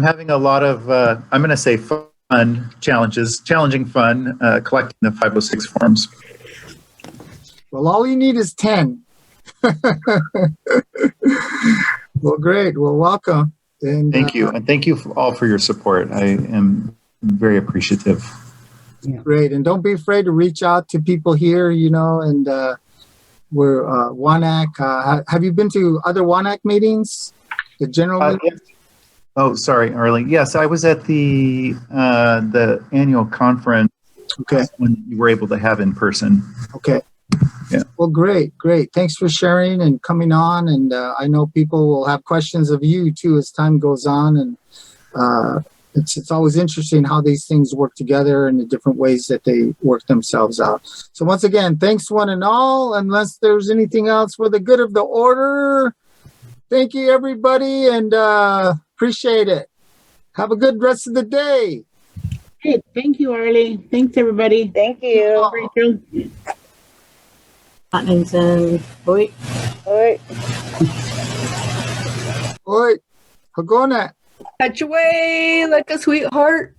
having a lot of I'm going to say challenging fun collecting the 506 forms. Well, all you need is 10. Well, great. Well, welcome. And thank you, and thank you all for your support. I am very appreciative. Great. And don't be afraid to reach out to people here, you know, and we're WANAC. Have you been to other WANAC meetings? The general meetings? Oh, sorry, Arlie. Yes, I was at the annual conference when you were able to have in person. Okay. Yeah. Well, great. Thanks for sharing and coming on. And I know people will have questions of you too as time goes on. And it's always interesting how these things work together and the different ways that they work themselves out. So once again, thanks one and all. Unless there's anything else for the good of the order, thank you, everybody, and appreciate it. Have a good rest of the day. Hey, thank you, Arlie. Thanks, everybody. Thank you. Rachel. Atkinson. Oi. Hagona. Catch away like a sweetheart.